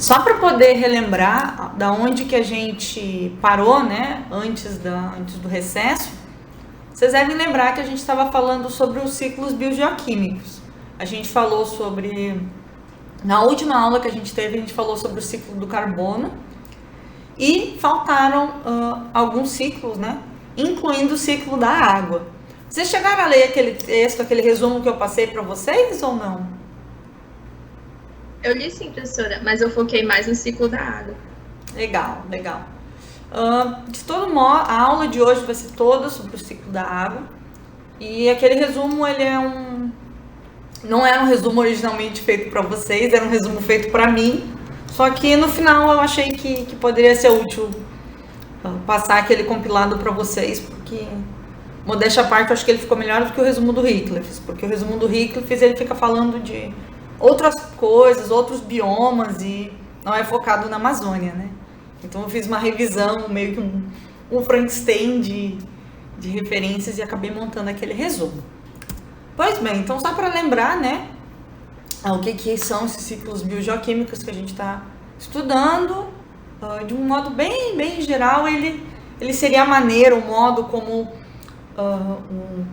Só para poder relembrar da onde que a gente parou, né, antes do recesso, vocês devem lembrar que a gente estava falando sobre os ciclos biogeoquímicos. A gente falou sobre, na última aula que a gente teve, a gente falou sobre o ciclo do carbono e faltaram alguns ciclos, né, incluindo o ciclo da água. Vocês chegaram a ler aquele texto, aquele resumo que eu passei para vocês ou não? Eu li sim, professora, mas eu foquei mais no ciclo da água. Legal, legal. De todo modo, a aula de hoje vai ser toda sobre o ciclo da água. E aquele resumo, ele é não era um resumo originalmente feito para vocês, era um resumo feito para mim. Só que no final eu achei que poderia ser útil passar aquele compilado para vocês, porque, modéstia à parte, eu acho que ele ficou melhor do que o resumo do Wycliffe, porque o resumo do Wycliffe ele fica falando de outras coisas, outros biomas e não é focado na Amazônia, né? Então eu fiz uma revisão, meio que um Frankenstein de referências e acabei montando aquele resumo. Pois bem, então só para lembrar, né, o que são esses ciclos biogeoquímicos que a gente está estudando, de um modo bem geral, ele seria a maneira, o modo como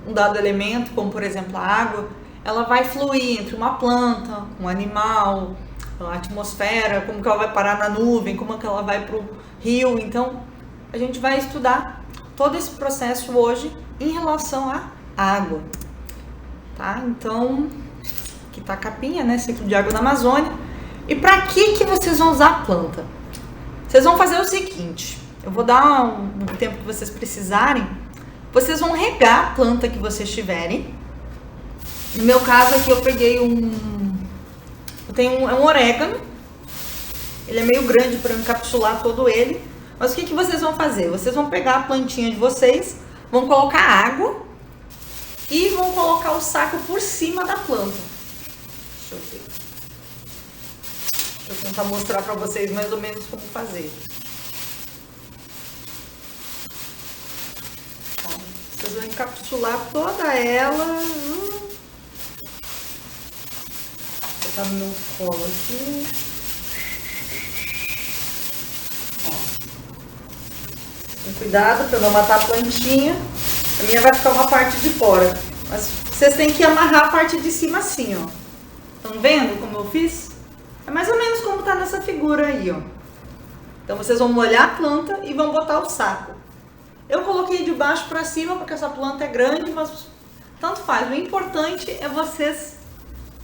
um dado elemento, como por exemplo a água, ela vai fluir entre uma planta, um animal, a atmosfera, como que ela vai parar na nuvem, como que ela vai para o rio. Então, a gente vai estudar todo esse processo hoje em relação à água. Tá? Então, aqui está a capinha, né? Ciclo de água na Amazônia. E para que vocês vão usar a planta? Vocês vão fazer o seguinte, eu vou dar um tempo que vocês precisarem, vocês vão regar a planta que vocês tiverem. No meu caso aqui eu peguei é um orégano, ele é meio grande para encapsular todo ele, mas o que vocês vão fazer? Vocês vão pegar a plantinha de vocês, vão colocar água e vão colocar o saco por cima da planta. Deixa eu ver. Deixa eu tentar mostrar para vocês mais ou menos como fazer. Vocês vão encapsular toda ela. Vou botar no meu colo aqui. Ó. Com cuidado para não matar a plantinha. A minha vai ficar uma parte de fora. Mas vocês têm que amarrar a parte de cima assim, ó. Estão vendo como eu fiz? É mais ou menos como tá nessa figura aí, ó. Então vocês vão molhar a planta e vão botar o saco. Eu coloquei de baixo para cima porque essa planta é grande, mas tanto faz. O importante é vocês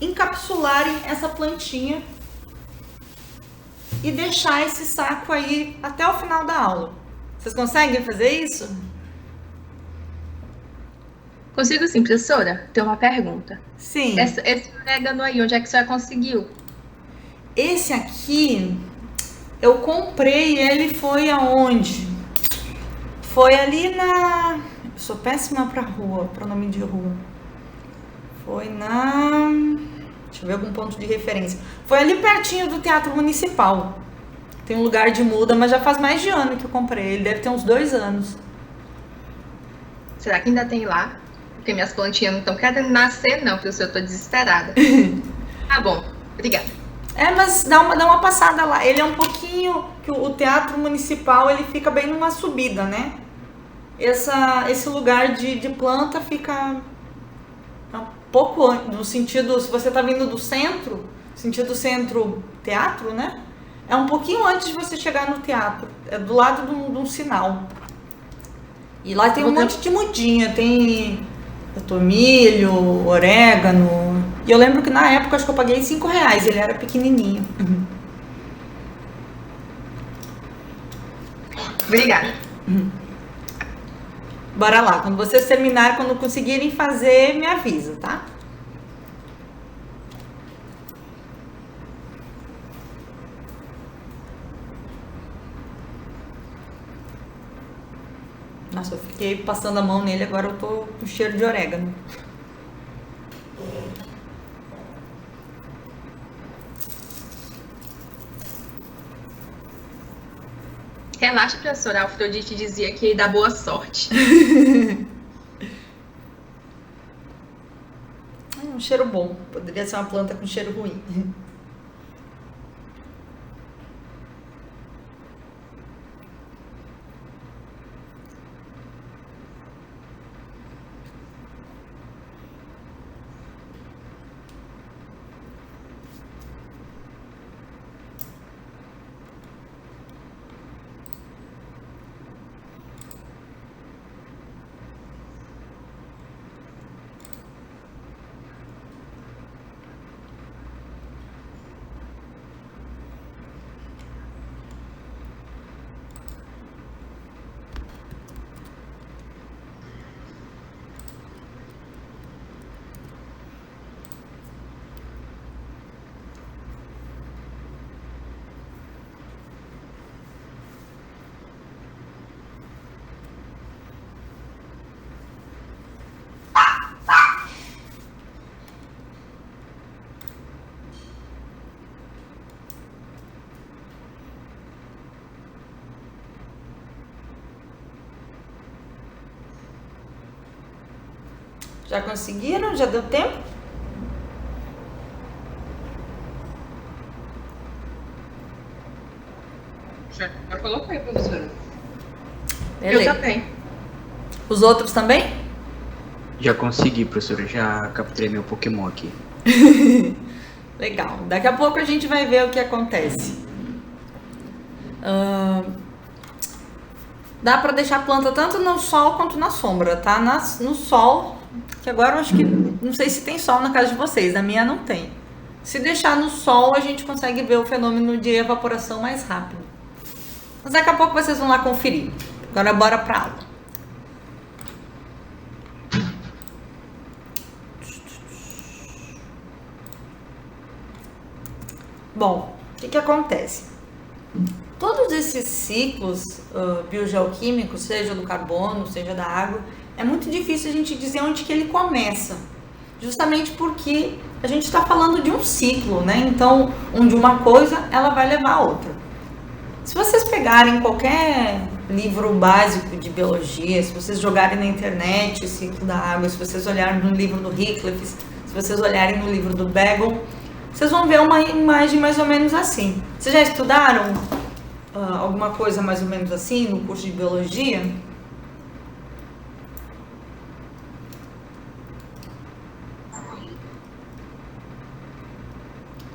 encapsularem essa plantinha e deixar esse saco aí até o final da aula. Vocês conseguem fazer isso? Consigo sim, professora. Tem uma pergunta. Sim. Esse orégano aí, onde é que a senhora conseguiu? Esse aqui, eu comprei ele, foi aonde? Foi ali na... Eu sou péssima para nome de rua. Foi na... Deixa eu ver algum ponto de referência. Foi ali pertinho do Teatro Municipal. Tem um lugar de muda, mas já faz mais de ano que eu comprei. Ele deve ter uns 2 anos. Será que ainda tem lá? Porque minhas plantinhas não estão querendo nascer, não, professora. Eu tô desesperada. Tá bom, obrigada. Mas dá uma passada lá. Ele é um pouquinho... que o Teatro Municipal, ele fica bem numa subida, né? Esse lugar de planta fica um pouco no sentido... Se você tá vindo do centro, sentido centro-teatro, né? É um pouquinho antes de você chegar no teatro. É do lado de um sinal. E lá tem um monte de mudinha. Tem tomilho, orégano. E eu lembro que na época, acho que eu paguei R$5. Ele era pequenininho. Obrigada. Bora lá. Quando vocês terminarem, quando conseguirem fazer, me avisa, tá? Nossa, eu fiquei passando a mão nele, agora eu tô com cheiro de orégano. Relaxa, professora. A Afrodite dizia que dá boa sorte. Um cheiro bom. Poderia ser uma planta com cheiro ruim. Já conseguiram? Já deu tempo? Já coloquei, professora. Beleza. Eu também. Os outros também? Já consegui, professora. Já capturei meu Pokémon aqui. Legal. Daqui a pouco a gente vai ver o que acontece. Dá para deixar a planta tanto no sol quanto na sombra, tá? No sol, que agora eu acho que... Não sei se tem sol na casa de vocês, na minha não tem. Se deixar no sol, a gente consegue ver o fenômeno de evaporação mais rápido. Mas daqui a pouco vocês vão lá conferir. Agora bora pra aula. Bom, o que acontece? Todos esses ciclos biogeoquímicos, seja do carbono, seja da água, é muito difícil a gente dizer onde que ele começa. Justamente porque a gente está falando de um ciclo, né? Então, onde uma coisa, ela vai levar a outra. Se vocês pegarem qualquer livro básico de biologia, se vocês jogarem na internet o ciclo da água, se vocês olharem no livro do Hickliff, se vocês olharem no livro do Begon, vocês vão ver uma imagem mais ou menos assim. Vocês já estudaram alguma coisa mais ou menos assim no curso de biologia?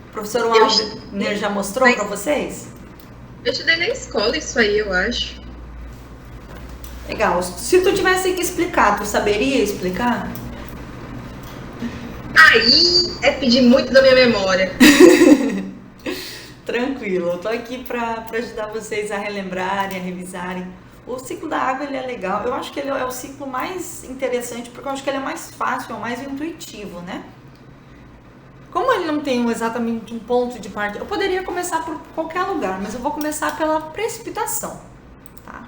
O professor Wagner já mostrou para vocês? Eu estudei na escola isso aí, eu acho. Legal. Se tu tivesse que explicar, tu saberia explicar? Aí é pedir muito da minha memória. Tranquilo, eu tô aqui para ajudar vocês a relembrarem, a revisarem. O ciclo da água, ele é legal. Eu acho que ele é o ciclo mais interessante, porque eu acho que ele é mais fácil, é o mais intuitivo, né? Como ele não tem exatamente um ponto de partida, eu poderia começar por qualquer lugar, mas eu vou começar pela precipitação, tá?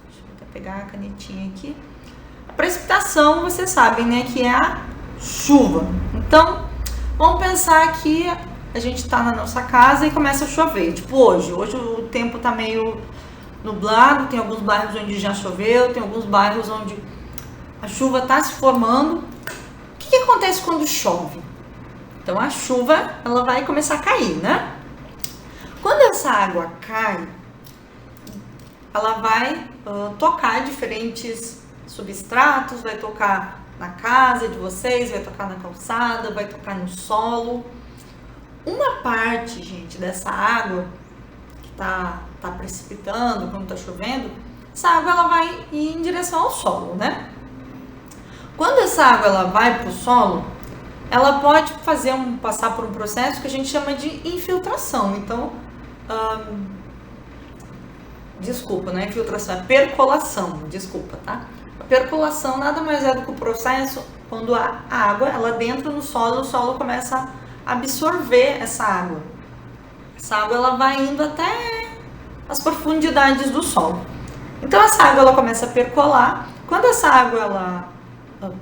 Deixa eu até pegar a canetinha aqui. A precipitação, vocês sabem, né, que é a chuva. Então, vamos pensar que a gente tá na nossa casa e começa a chover, tipo hoje. Hoje o tempo tá meio nublado, tem alguns bairros onde já choveu, tem alguns bairros onde a chuva tá se formando. O que acontece quando chove? Então, a chuva, ela vai começar a cair, né? Quando essa água cai, ela vai tocar diferentes substratos, vai tocar na casa de vocês, vai tocar na calçada, vai tocar no solo. Uma parte, gente, dessa água que tá precipitando, quando tá chovendo, essa água, ela vai ir em direção ao solo, né? Quando essa água, ela vai pro solo, ela pode passar por um processo que a gente chama de infiltração. Então, desculpa, não é infiltração, é percolação, desculpa, tá? A percolação nada mais é do que o processo quando a água, ela entra no solo, o solo começa a absorver essa água. Essa água, ela vai indo até as profundidades do solo. Então, essa água, ela começa a percolar. Quando essa água, ela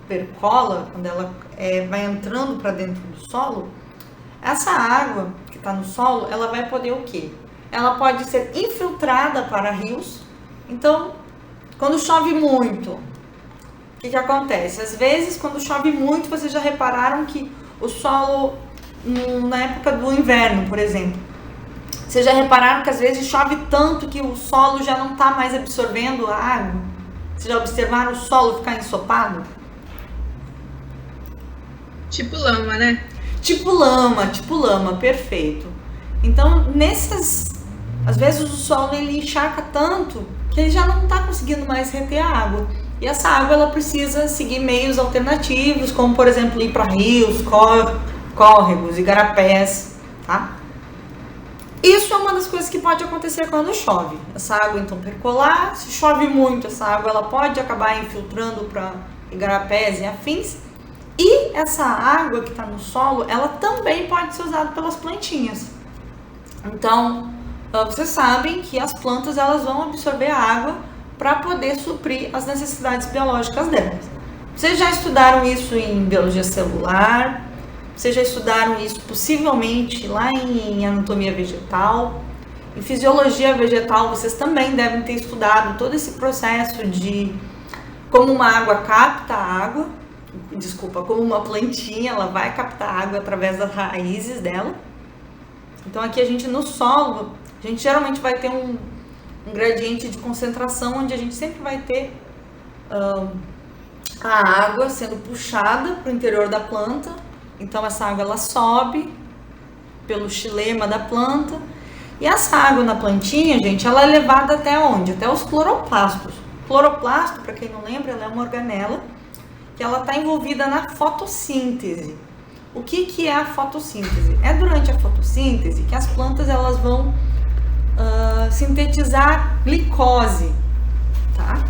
percola, quando ela vai entrando para dentro do solo, essa água que está no solo, ela vai poder o quê? Ela pode ser infiltrada para rios. Então, quando chove muito, o que acontece? Às vezes, quando chove muito, vocês já repararam que o solo, na época do inverno, por exemplo, vocês já repararam que às vezes chove tanto que o solo já não está mais absorvendo a água? Vocês já observaram o solo ficar ensopado? Tipo lama, né? Tipo lama, perfeito. Então, às vezes o solo, ele encharca tanto que ele já não está conseguindo mais reter a água. E essa água, ela precisa seguir meios alternativos, como, por exemplo, ir para rios, córregos, igarapés, tá? Isso é uma das coisas que pode acontecer quando chove. Essa água, então, percolar. Se chove muito, essa água, ela pode acabar infiltrando para igarapés e afins. E essa água que está no solo, ela também pode ser usada pelas plantinhas. Então, vocês sabem que as plantas, elas vão absorver a água para poder suprir as necessidades biológicas delas. Vocês já estudaram isso em biologia celular? Vocês já estudaram isso possivelmente lá em anatomia vegetal? Em fisiologia vegetal, vocês também devem ter estudado todo esse processo de como uma água capta a água. como uma plantinha, ela vai captar água através das raízes dela. Então aqui a gente no solo, a gente geralmente vai ter um gradiente de concentração onde a gente sempre vai ter a água sendo puxada para o interior da planta. Então essa água ela sobe pelo xilema da planta. E essa água na plantinha, gente, ela é levada até onde? Até os cloroplastos. Cloroplasto, para quem não lembra, ela é uma organela que ela está envolvida na fotossíntese. O que é a fotossíntese? É durante a fotossíntese que as plantas elas vão sintetizar glicose, tá?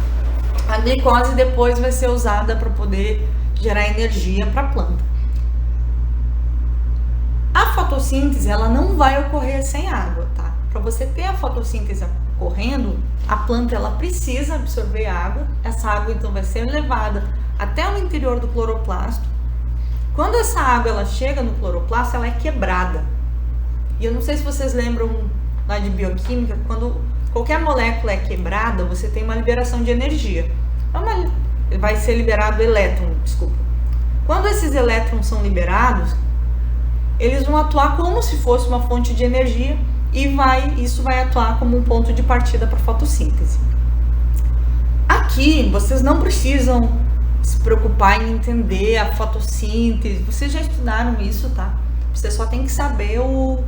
A glicose depois vai ser usada para poder gerar energia para a planta. A fotossíntese ela não vai ocorrer sem água, tá? Para você ter a fotossíntese ocorrendo, a planta ela precisa absorver água. Essa água então vai ser levada até o interior do cloroplasto. Quando essa água ela chega no cloroplasto, ela é quebrada. E eu não sei se vocês lembram lá de bioquímica, quando qualquer molécula é quebrada, você tem uma liberação de energia. Vai ser liberado elétron, desculpa. Quando esses elétrons são liberados, eles vão atuar como se fosse uma fonte de energia e isso vai atuar como um ponto de partida para a fotossíntese. Aqui, vocês não precisam se preocupar em entender a fotossíntese, vocês já estudaram isso, tá? Você só tem que saber o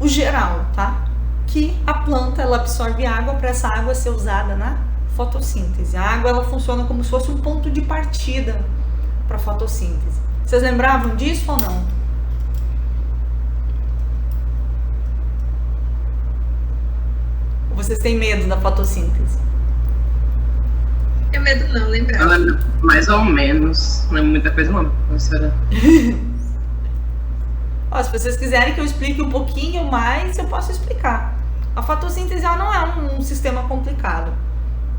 geral, tá? Que a planta ela absorve água para essa água ser usada na fotossíntese. A água ela funciona como se fosse um ponto de partida para a fotossíntese. Vocês lembravam disso ou não? Ou vocês têm medo da fotossíntese? Não tenho medo não, lembrava. Eu lembro mais ou menos, não lembro muita coisa não, professora. Ó, se vocês quiserem que eu explique um pouquinho mais, eu posso explicar. A fotossíntese ela não é um sistema complicado.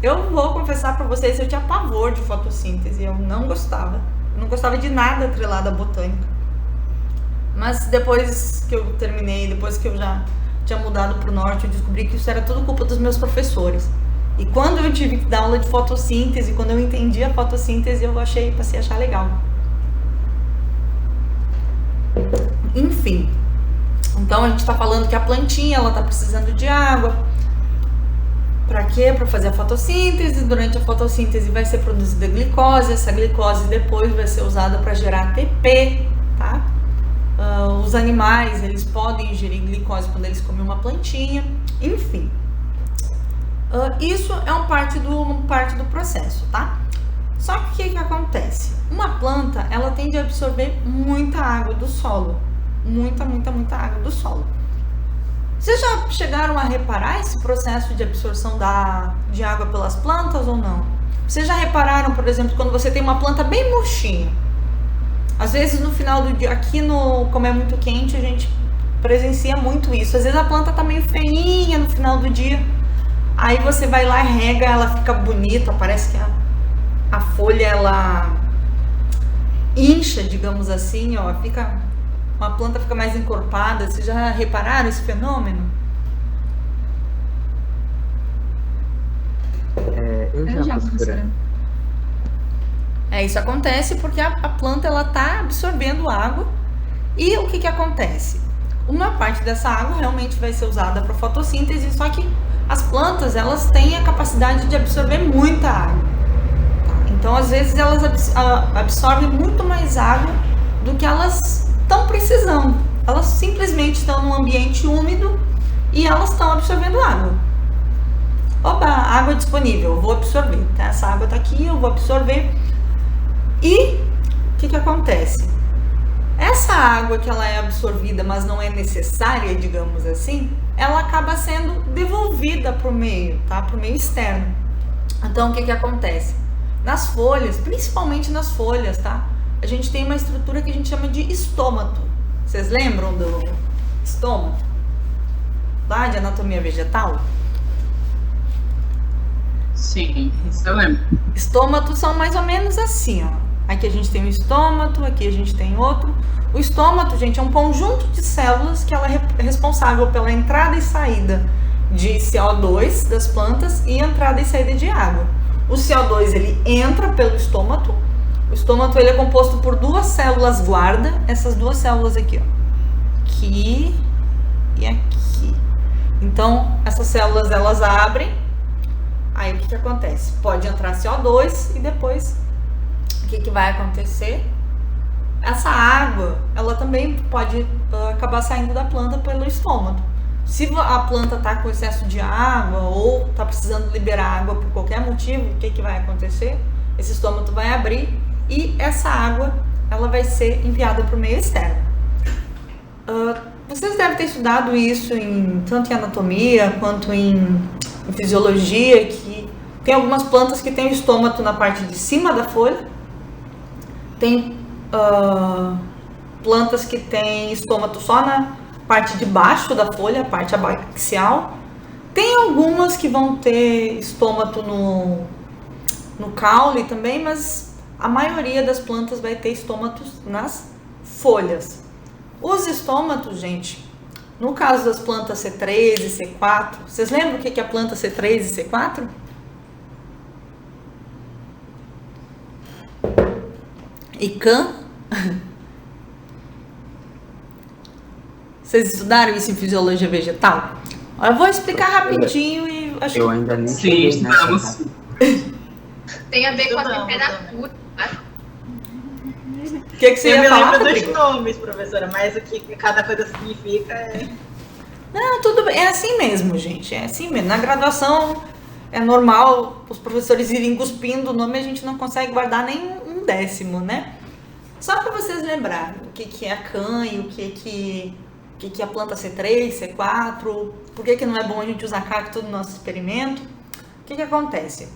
Eu vou confessar para vocês, eu tinha pavor de fotossíntese, eu não gostava. Eu não gostava de nada atrelado à botânica. Mas depois que eu terminei, depois que eu já tinha mudado para o norte, eu descobri que isso era tudo culpa dos meus professores. E quando eu tive que dar aula de fotossíntese, quando eu entendi a fotossíntese, eu passei a achar legal. Enfim, então a gente está falando que a plantinha ela está precisando de água. Para quê? Para fazer a fotossíntese. Durante a fotossíntese vai ser produzida glicose. Essa glicose depois vai ser usada para gerar ATP, tá? Os animais eles podem ingerir glicose quando eles comem uma plantinha. Enfim, isso é uma parte do processo, tá? Só que o que acontece? Uma planta, ela tende a absorver muita água do solo. Muita água do solo. Vocês já chegaram a reparar esse processo de absorção de água pelas plantas ou não? Vocês já repararam, por exemplo, quando você tem uma planta bem murchinha? Às vezes no final do dia, como é muito quente, a gente presencia muito isso. Às vezes a planta tá meio feinha no final do dia. Aí você vai lá e rega, ela fica bonita, parece que a folha ela incha, digamos assim, ó, uma planta fica mais encorpada. Vocês já repararam esse fenômeno? Eu já, professora. Isso acontece porque a planta ela tá absorvendo água. E o que acontece? Uma parte dessa água realmente vai ser usada para fotossíntese, só que as plantas elas têm a capacidade de absorver muita água. Então, às vezes, elas absorvem muito mais água do que elas estão precisando. Elas simplesmente estão num ambiente úmido e elas estão absorvendo água. Opa, água disponível, eu vou absorver. Tá? Essa água está aqui, eu vou absorver. E o que acontece? Essa água que ela é absorvida, mas não é necessária, digamos assim, ela acaba sendo devolvida para o meio, tá? Para o meio externo. Então, o que acontece? Nas folhas, principalmente nas folhas, tá? A gente tem uma estrutura que a gente chama de estômato. Vocês lembram do estômato? Lá de anatomia vegetal? Sim, isso eu lembro. Estômatos são mais ou menos assim, ó. Aqui a gente tem um estômato, aqui a gente tem outro. O estômato, gente, é um conjunto de células que ela é responsável pela entrada e saída de CO2 das plantas e entrada e saída de água. O CO2 ele entra pelo estômato O estômato ele é composto por duas células guarda, essas duas células aqui, ó. Aqui e aqui. Então, essas células elas abrem. Aí o que acontece? Pode entrar CO2 e depois o que vai acontecer? Essa água, ela também pode acabar saindo da planta pelo estômago. Se a planta está com excesso de água ou está precisando liberar água por qualquer motivo, o que vai acontecer? Esse estômago vai abrir e essa água ela vai ser enviada para o meio externo. Vocês devem ter estudado isso tanto em anatomia quanto em fisiologia, que tem algumas plantas que têm o estômago na parte de cima da folha, tem plantas que têm estômago só na parte de baixo da folha, a parte abaxial. Tem algumas que vão ter estômago no caule também, mas a maioria das plantas vai ter estômatos nas folhas. Os estômatos, gente, no caso das plantas C3 e C4, vocês lembram o que é a planta C3 e C4? ICAM? Vocês estudaram isso em fisiologia vegetal? Eu vou explicar rapidinho e acho que... Eu ainda nem Sim, cheguei nessa, estamos. tá? Tem a ver com a Estudamos, temperatura. O que você Eu ia me falar, lembro dos Rodrigo? nomes, professora, mas o que cada coisa significa é... Não, tudo bem. É assim mesmo, gente. É assim mesmo. Na graduação é normal os professores irem cuspindo o nome e a gente não consegue guardar nem um décimo, né? Só para vocês lembrarem o que é a CAN e o que é a planta C3, C4, por que não é bom a gente usar cacto no nosso experimento. O que acontece?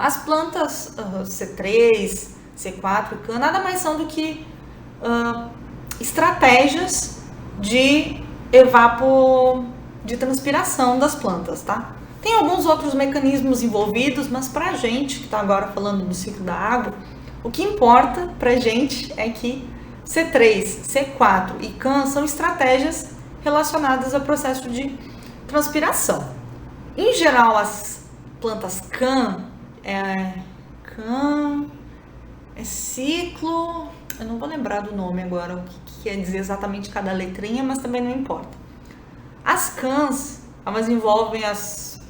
As plantas C3, C4 e CAN nada mais são do que estratégias de de transpiração das plantas, tá? Tem alguns outros mecanismos envolvidos, mas pra gente que tá agora falando do ciclo da água, o que importa pra gente é que C3, C4 e CAN são estratégias relacionadas ao processo de transpiração. Em geral, as plantas CAN é ciclo... Eu não vou lembrar do nome agora, o que quer dizer exatamente cada letrinha, mas também não importa. As CANs, elas envolvem as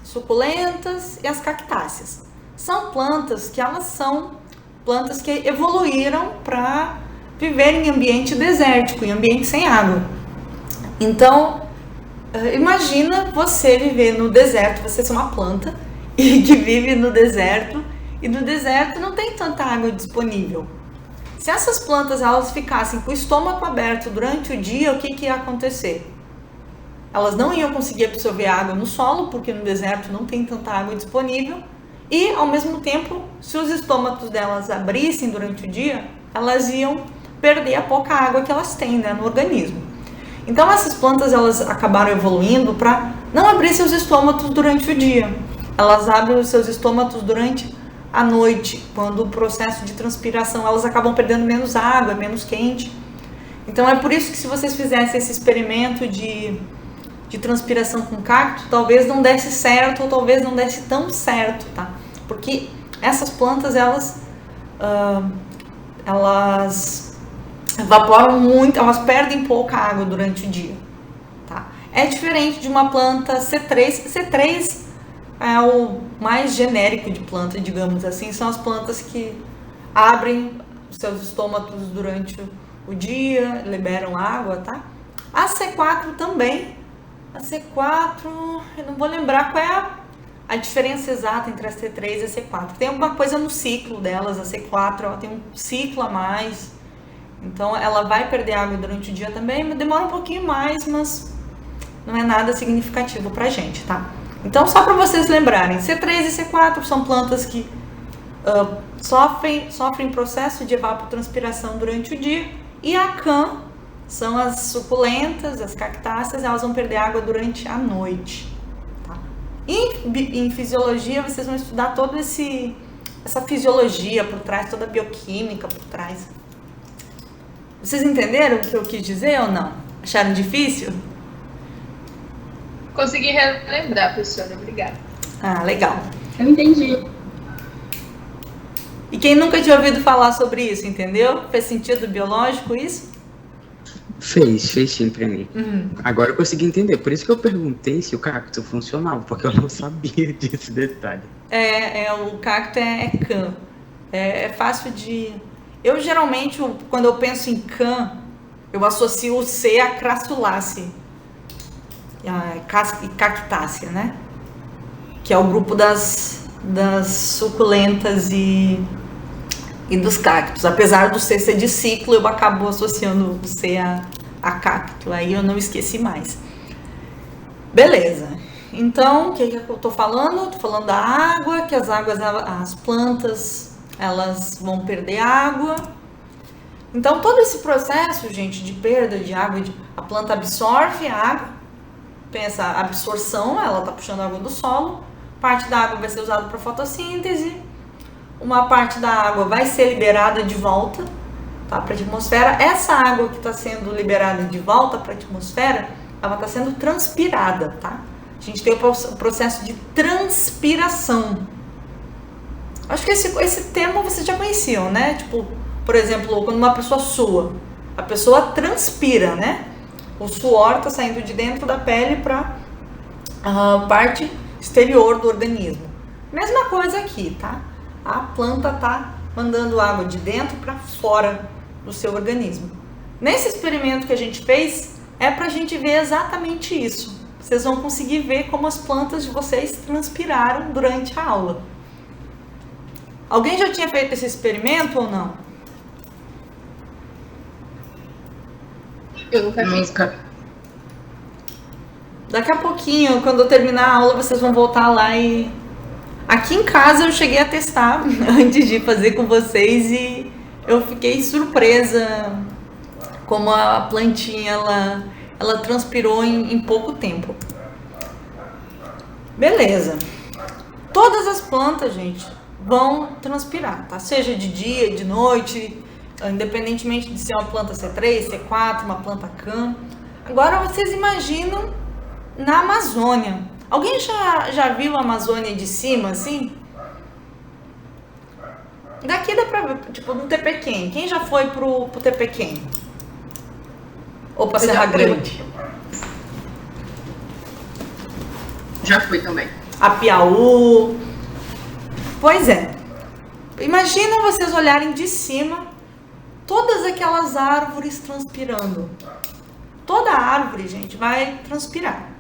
suculentas e as cactáceas. São plantas que evoluíram para viver em ambiente desértico, em ambiente sem água. Então, imagina você viver no deserto, você ser uma planta que vive no deserto, e no deserto não tem tanta água disponível. Se essas plantas elas ficassem com o estômago aberto durante o dia, o que ia acontecer? Elas não iam conseguir absorver água no solo, porque no deserto não tem tanta água disponível, e ao mesmo tempo, se os estômagos delas abrissem durante o dia, elas iam perder a pouca água que elas têm, né, no organismo. Então essas plantas elas acabaram evoluindo para não abrir seus estômagos durante o dia. Elas abrem os seus estômagos durante à noite, quando o processo de transpiração, elas acabam perdendo menos água, é menos quente. Então é por isso que se vocês fizessem esse experimento de transpiração com cacto, talvez não desse certo ou talvez não desse tão certo, tá? Porque essas plantas, elas evaporam muito, elas perdem pouca água durante o dia, tá? É diferente de uma planta C3. C3 é o mais genérico de planta, digamos assim, são as plantas que abrem os seus estômagos durante o dia, liberam água, tá? A C4 também, a C4, eu não vou lembrar qual é a diferença exata entre a C3 e a C4. Tem alguma coisa no ciclo delas, a C4 ela tem um ciclo a mais, então ela vai perder água durante o dia também, mas demora um pouquinho mais, mas não é nada significativo pra gente, tá? Então, só para vocês lembrarem, C3 e C4 são plantas que sofrem processo de evapotranspiração durante o dia, e a CAN são as suculentas, as cactáceas, elas vão perder água durante a noite. Tá? Em fisiologia, vocês vão estudar toda essa fisiologia por trás, toda a bioquímica por trás. Vocês entenderam o que eu quis dizer ou não? Acharam difícil? Consegui relembrar, professora. Obrigada. Ah, legal. Eu entendi. E quem nunca tinha ouvido falar sobre isso, entendeu? Fez sentido biológico isso? Fez sim pra mim. Agora eu consegui entender. Por isso que eu perguntei se o cacto funcionava, porque eu não sabia desse detalhe. O cacto é Can. É fácil de... Eu geralmente, quando eu penso em Can, eu associo o C a Crassulaceae e Cactácea, né? Que é o grupo das suculentas e dos cactos. Apesar do C ser de ciclo, eu acabo associando o C a cacto. Aí eu não esqueci mais. Beleza. Então, o que eu tô falando? Tô falando da água, que as plantas, elas vão perder água. Então, todo esse processo, gente, de perda de água, a planta absorve a água. Pensa, a absorção, ela tá puxando a água do solo. Parte da água vai ser usada para fotossíntese. Uma parte da água vai ser liberada de volta, tá, para a atmosfera. Essa água que está sendo liberada de volta para a atmosfera, ela está sendo transpirada, tá? A gente tem o processo de transpiração. Acho que esse termo vocês já conheciam, né? Tipo, por exemplo, quando uma pessoa sua, a pessoa transpira, né? O suor está saindo de dentro da pele para a parte exterior do organismo. Mesma coisa aqui, tá? A planta tá mandando água de dentro para fora do seu organismo. Nesse experimento que a gente fez, é para a gente ver exatamente isso. Vocês vão conseguir ver como as plantas de vocês transpiraram durante a aula. Alguém já tinha feito esse experimento ou não? Eu nunca fiz. Daqui a pouquinho, quando eu terminar a aula, vocês vão voltar lá e... Aqui em casa eu cheguei a testar antes de fazer com vocês e eu fiquei surpresa como a plantinha, ela transpirou em pouco tempo. Beleza. Todas as plantas, gente, vão transpirar, tá? Seja de dia, de noite, independentemente de ser uma planta C3, C4, uma planta Can. Agora vocês imaginam na Amazônia. Alguém já viu a Amazônia de cima, assim? Daqui dá pra ver, tipo, no Tepequém. Quem já foi pro Tepequém? Ou pra Serra Grande? Já fui também. A Piauí. Pois é. Imagina vocês olharem de cima todas aquelas árvores transpirando. Toda árvore, gente, vai transpirar.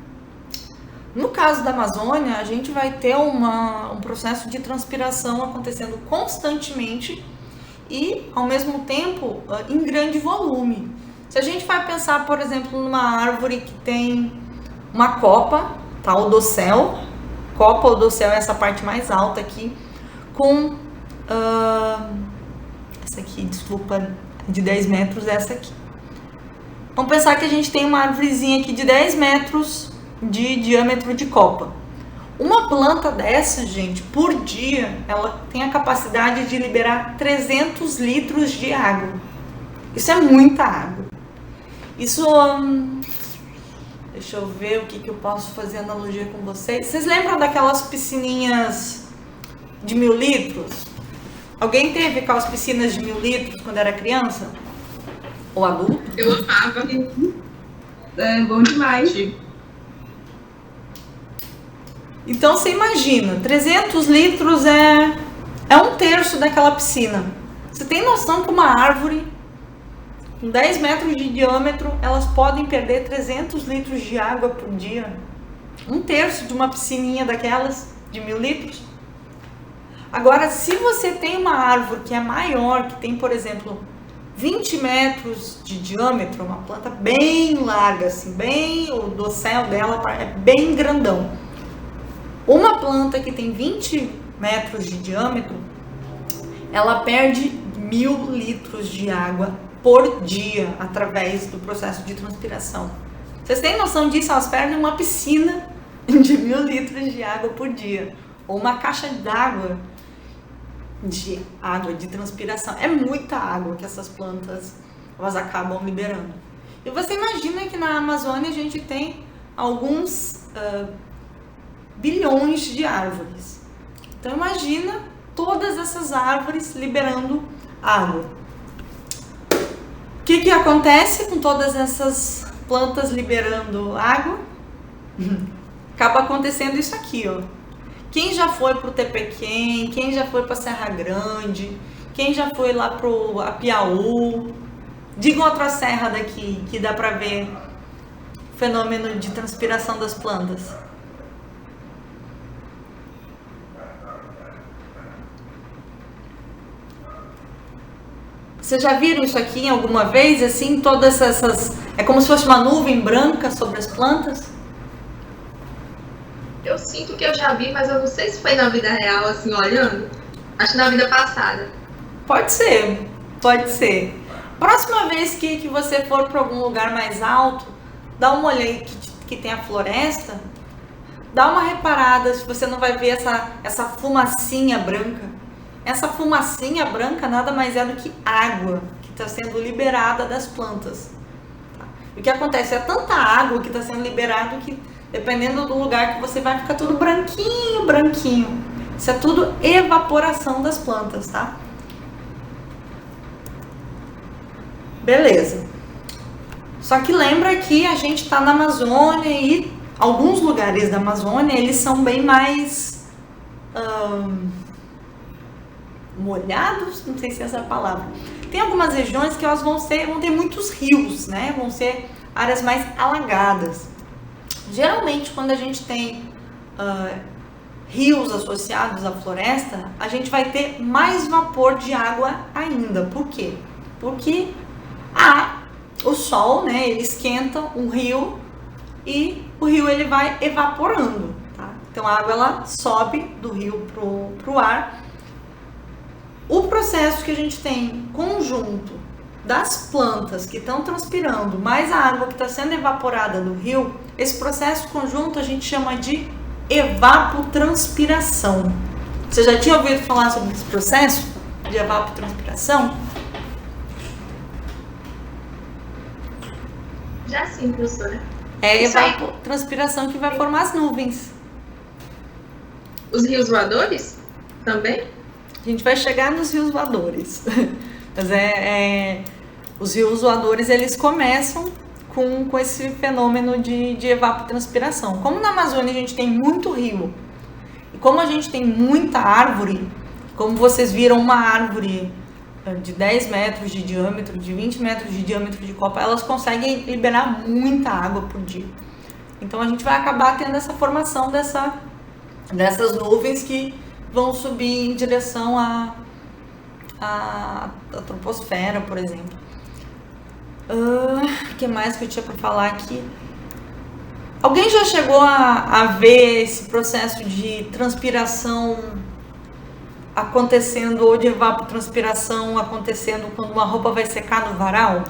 No caso da Amazônia, a gente vai ter um processo de transpiração acontecendo constantemente e, ao mesmo tempo, em grande volume. Se a gente vai pensar, por exemplo, numa árvore que tem uma copa, tá? O dossel. Copa ou dossel é essa parte mais alta aqui, com... essa aqui, desculpa, de 10 metros, essa aqui. Vamos pensar que a gente tem uma árvorezinha aqui de 10 metros de diâmetro de copa. Uma planta dessa, gente, por dia, ela tem a capacidade de liberar 300 litros de água. Isso é muita água. Isso... deixa eu ver o que eu posso fazer analogia com vocês. Vocês lembram daquelas piscininhas de 1000 litros? Alguém teve aquelas piscinas de 1000 litros quando era criança? Ou adulto? Eu amava. É bom demais. Então você imagina, 300 litros é 1/3 daquela piscina. Você tem noção que uma árvore com 10 metros de diâmetro, elas podem perder 300 litros de água por dia? 1/3 de uma piscininha daquelas de 1000 litros? Agora, se você tem uma árvore que é maior, que tem, por exemplo, 20 metros de diâmetro, uma planta bem larga, assim, o dossel dela é bem grandão. Uma planta que tem 20 metros de diâmetro, ela perde 1000 litros de água por dia através do processo de transpiração. Vocês têm noção disso? Elas perdem uma piscina de 1000 litros de água por dia. Ou uma caixa d'água de transpiração. É muita água que essas plantas elas acabam liberando. E você imagina que na Amazônia a gente tem alguns bilhões de árvores. Então imagina todas essas árvores liberando água. O que acontece com todas essas plantas liberando água? Acaba acontecendo isso aqui, ó. Quem já foi pro Tepequém, quem já foi pra Serra Grande, quem já foi lá pro Apiaú, diga outra serra daqui que dá pra ver o fenômeno de transpiração das plantas. Vocês já viram isso aqui alguma vez? Assim, todas essas... É como se fosse uma nuvem branca sobre as plantas? Eu sinto que eu já vi, mas eu não sei se foi na vida real, assim, olhando. Acho que na vida passada. Pode ser, pode ser. Próxima vez que você for para algum lugar mais alto, dá uma olhada que tem a floresta, dá uma reparada se você não vai ver essa fumacinha branca. Essa fumacinha branca nada mais é do que água que está sendo liberada das plantas. O que acontece é tanta água que está sendo liberada que, dependendo do lugar que você vai, ficar tudo branquinho, branquinho. Isso é tudo evaporação das plantas, tá? Beleza. Só que lembra que a gente está na Amazônia e alguns lugares da Amazônia, eles são bem mais molhados, não sei se essa é a palavra. Tem algumas regiões que elas vão ter muitos rios, né? Vão ser áreas mais alagadas. Geralmente, quando a gente tem rios associados à floresta, a gente vai ter mais vapor de água ainda. Por quê? Porque o sol, né, ele esquenta o rio e o rio ele vai evaporando, tá? Então a água ela sobe do rio pro ar. O processo que a gente tem conjunto das plantas que estão transpirando, mais a água que está sendo evaporada do rio, esse processo conjunto a gente chama de evapotranspiração. Você já tinha ouvido falar sobre esse processo de evapotranspiração? Já sim, professora. É a evapotranspiração que vai formar as nuvens. Os rios voadores também? A gente vai chegar nos rios voadores. Mas os rios voadores, eles começam com esse fenômeno de evapotranspiração. Como na Amazônia a gente tem muito rio, e como a gente tem muita árvore, como vocês viram uma árvore de 10 metros de diâmetro, de 20 metros de diâmetro de copa, elas conseguem liberar muita água por dia. Então a gente vai acabar tendo essa formação dessas nuvens que vão subir em direção à troposfera, por exemplo. O que mais que eu tinha para falar aqui? Alguém já chegou a ver esse processo de transpiração acontecendo, ou de evapotranspiração acontecendo quando uma roupa vai secar no varal?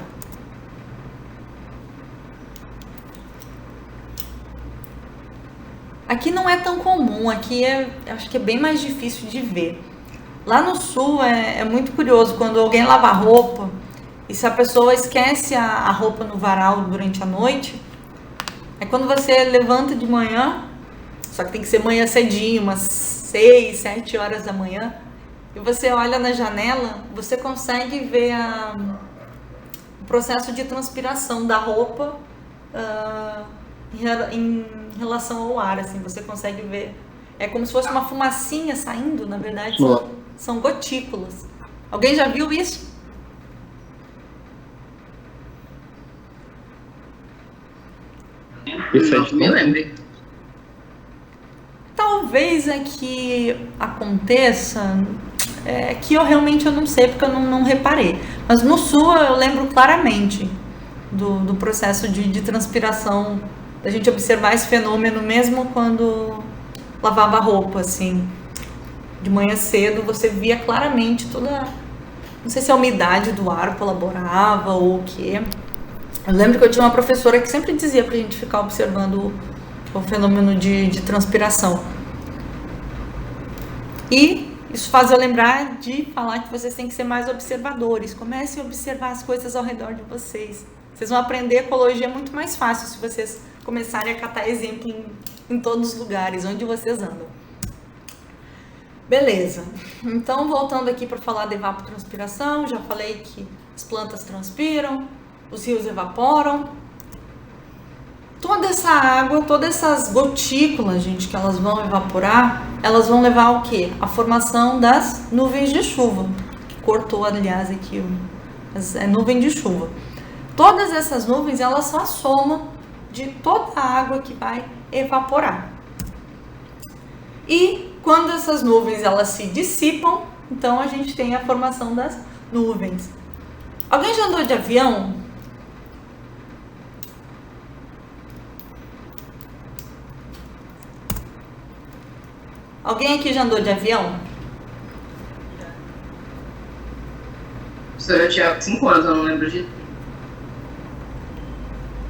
Aqui não é tão comum, aqui acho que é bem mais difícil de ver. Lá no sul é muito curioso, quando alguém lava a roupa, e se a pessoa esquece a roupa no varal durante a noite, é quando você levanta de manhã, só que tem que ser manhã cedinho, umas 6, 7 horas da manhã, e você olha na janela, você consegue ver o processo de transpiração da roupa em relação ao ar, assim, você consegue ver. É como se fosse uma fumacinha saindo, na verdade, são gotículas. Alguém já viu isso? Perfeito. Me lembre. Talvez aqui aconteça, que eu realmente não sei, porque eu não reparei. Mas no sul eu lembro claramente do processo de transpiração, da gente observar esse fenômeno mesmo quando lavava roupa, assim. De manhã cedo você via claramente toda, não sei se a umidade do ar colaborava ou o quê. Eu lembro que eu tinha uma professora que sempre dizia pra gente ficar observando o fenômeno de transpiração. E isso faz eu lembrar de falar que vocês têm que ser mais observadores. Comecem a observar as coisas ao redor de vocês. Vocês vão aprender ecologia muito mais fácil se vocês começarem a catar exemplo em todos os lugares onde vocês andam. Beleza. Então, voltando aqui para falar da evapotranspiração, já falei que as plantas transpiram, os rios evaporam. Toda essa água, todas essas gotículas, gente, que elas vão evaporar, elas vão levar ao quê? A formação das nuvens de chuva. Que cortou, aliás, aqui é nuvem de chuva. Todas essas nuvens, elas são a soma de toda a água que vai evaporar. E quando essas nuvens elas se dissipam, então a gente tem a formação das nuvens. Alguém já andou de avião? Alguém aqui já andou de avião? Eu tinha 5 anos, eu não lembro de.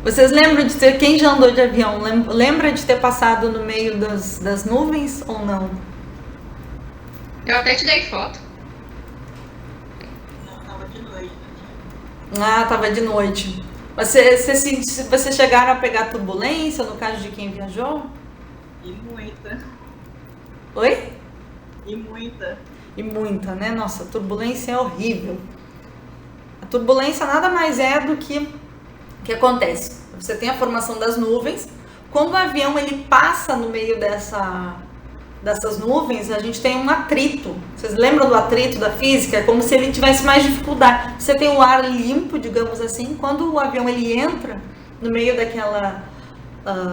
Vocês lembram de ter, quem já andou de avião, lembra de ter passado no meio das nuvens ou não? Eu até te dei foto. Não, tava de noite. Ah, tava de noite. Vocês chegaram a pegar turbulência, no caso de quem viajou? E muita. Oi? E muita. E muita, né? Nossa, a turbulência é horrível. A turbulência nada mais é do que o que acontece. Você tem a formação das nuvens. Quando o avião ele passa no meio dessas nuvens, a gente tem um atrito. Vocês lembram do atrito da física? É como se ele tivesse mais dificuldade. Você tem o ar limpo, digamos assim. Quando o avião ele entra no meio daquela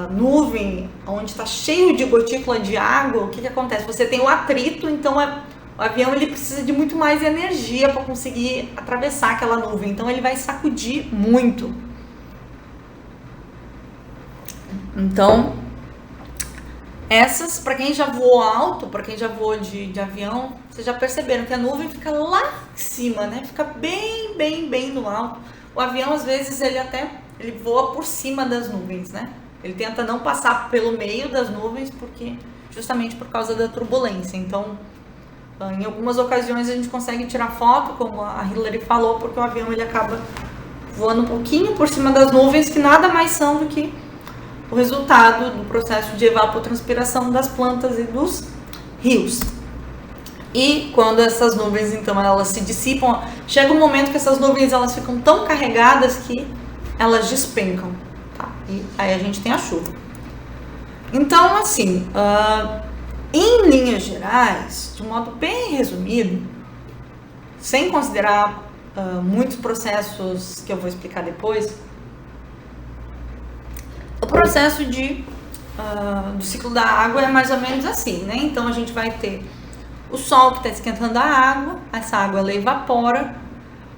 nuvem, onde está cheio de gotícula de água, o que acontece? Você tem o atrito, então o avião ele precisa de muito mais energia para conseguir atravessar aquela nuvem. Então ele vai sacudir muito. Então, essas, para quem já voou alto, para quem já voou de avião, vocês já perceberam que a nuvem fica lá em cima, né? Fica bem, bem, bem no alto. O avião, às vezes, ele voa por cima das nuvens, né? Ele tenta não passar pelo meio das nuvens, justamente por causa da turbulência. Então, em algumas ocasiões a gente consegue tirar foto, como a Hillary falou, porque o avião ele acaba voando um pouquinho por cima das nuvens, que nada mais são do que o resultado do processo de evapotranspiração das plantas e dos rios. E quando essas nuvens, então, elas se dissipam, chega um momento que essas nuvens elas ficam tão carregadas que elas despencam, tá? E aí a gente tem a chuva. Então, assim, em linhas gerais, de um modo bem resumido, sem considerar muitos processos que eu vou explicar depois, o processo do ciclo da água é mais ou menos assim, né? Então a gente vai ter o sol que está esquentando a água, essa água ela evapora,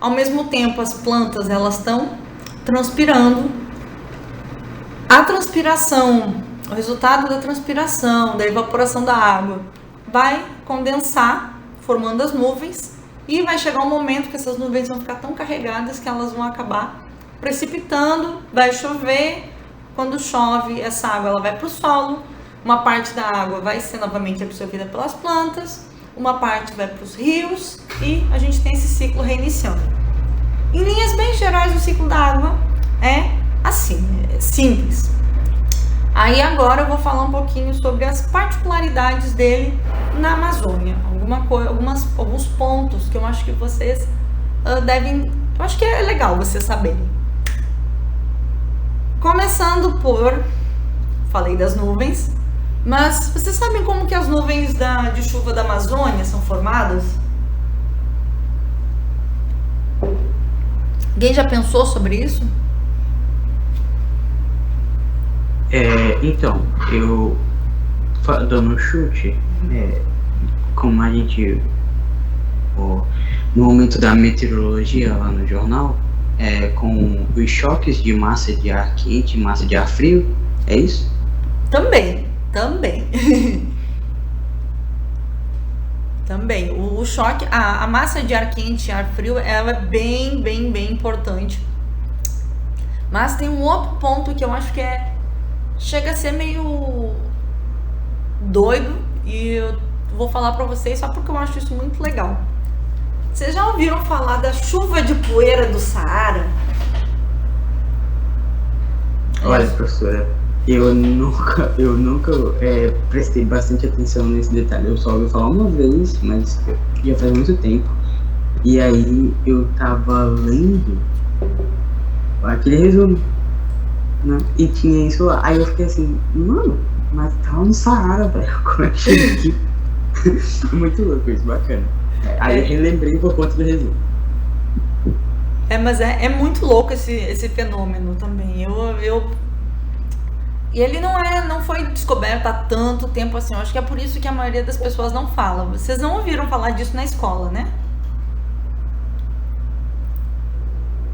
ao mesmo tempo as plantas elas estão transpirando. A transpiração, o resultado da transpiração, da evaporação da água, vai condensar, formando as nuvens, e vai chegar um momento que essas nuvens vão ficar tão carregadas que elas vão acabar precipitando, vai chover. Quando chove, essa água ela vai para o solo, uma parte da água vai ser novamente absorvida pelas plantas, uma parte vai para os rios e a gente tem esse ciclo reiniciando. Em linhas bem gerais, o ciclo da água é assim, é simples. Aí agora eu vou falar um pouquinho sobre as particularidades dele na Amazônia, alguns pontos que eu acho que vocês eu acho que é legal vocês saberem. Começando falei das nuvens, mas vocês sabem como que as nuvens de chuva da Amazônia são formadas? Alguém já pensou sobre isso? Então, eu dando um chute, como a gente, no momento da meteorologia lá no jornal, com os choques de massa de ar quente e massa de ar frio, é isso? Também. Também. O choque, a massa de ar quente e ar frio, ela é bem, bem, bem importante. Mas tem um outro ponto que eu acho que chega a ser meio doido, e eu vou falar pra vocês só porque eu acho isso muito legal. Vocês já ouviram falar da chuva de poeira do Saara? Olha, professora, eu nunca prestei bastante atenção nesse detalhe. Eu só ouvi falar uma vez, mas já faz muito tempo. E aí eu tava lendo aquele resumo, né? E tinha isso lá. Aí eu fiquei assim, mano, mas tava no Saara, velho. Como é que chega aqui? Muito louco isso, bacana. Aí eu relembrei por conta do resumo. Mas é muito louco esse fenômeno também. E ele não foi descoberto há tanto tempo assim. Eu acho que é por isso que a maioria das pessoas não fala. Vocês não ouviram falar disso na escola, né?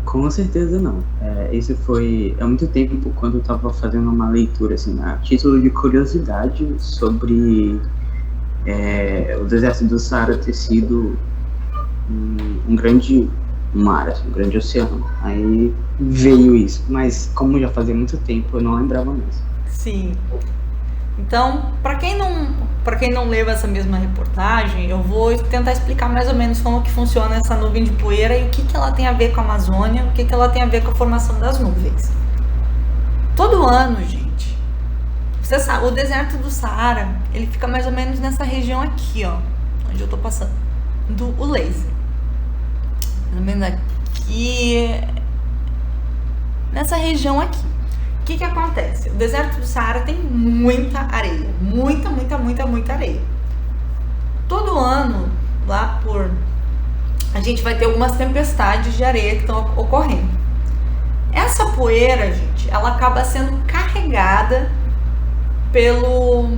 Com certeza não. Isso foi há muito tempo, quando eu estava fazendo uma leitura, assim, a título de curiosidade sobre o deserto do Saara ter sido um grande mar, assim, um grande oceano. Aí veio isso, mas como já fazia muito tempo, eu não lembrava mais. Sim. Então, para quem não leu essa mesma reportagem, eu vou tentar explicar mais ou menos como que funciona essa nuvem de poeira e o que ela tem a ver com a Amazônia, o que ela tem a ver com a formação das nuvens. Todo ano, gente, você sabe, o deserto do Saara, ele fica mais ou menos nessa região aqui, ó, onde eu tô passando, o laser. Mais ou menos aqui, nessa região aqui. O que acontece? O deserto do Saara tem muita areia. Muita areia. Todo ano, a gente vai ter algumas tempestades de areia que estão ocorrendo. Essa poeira, gente, ela acaba sendo carregada pelo...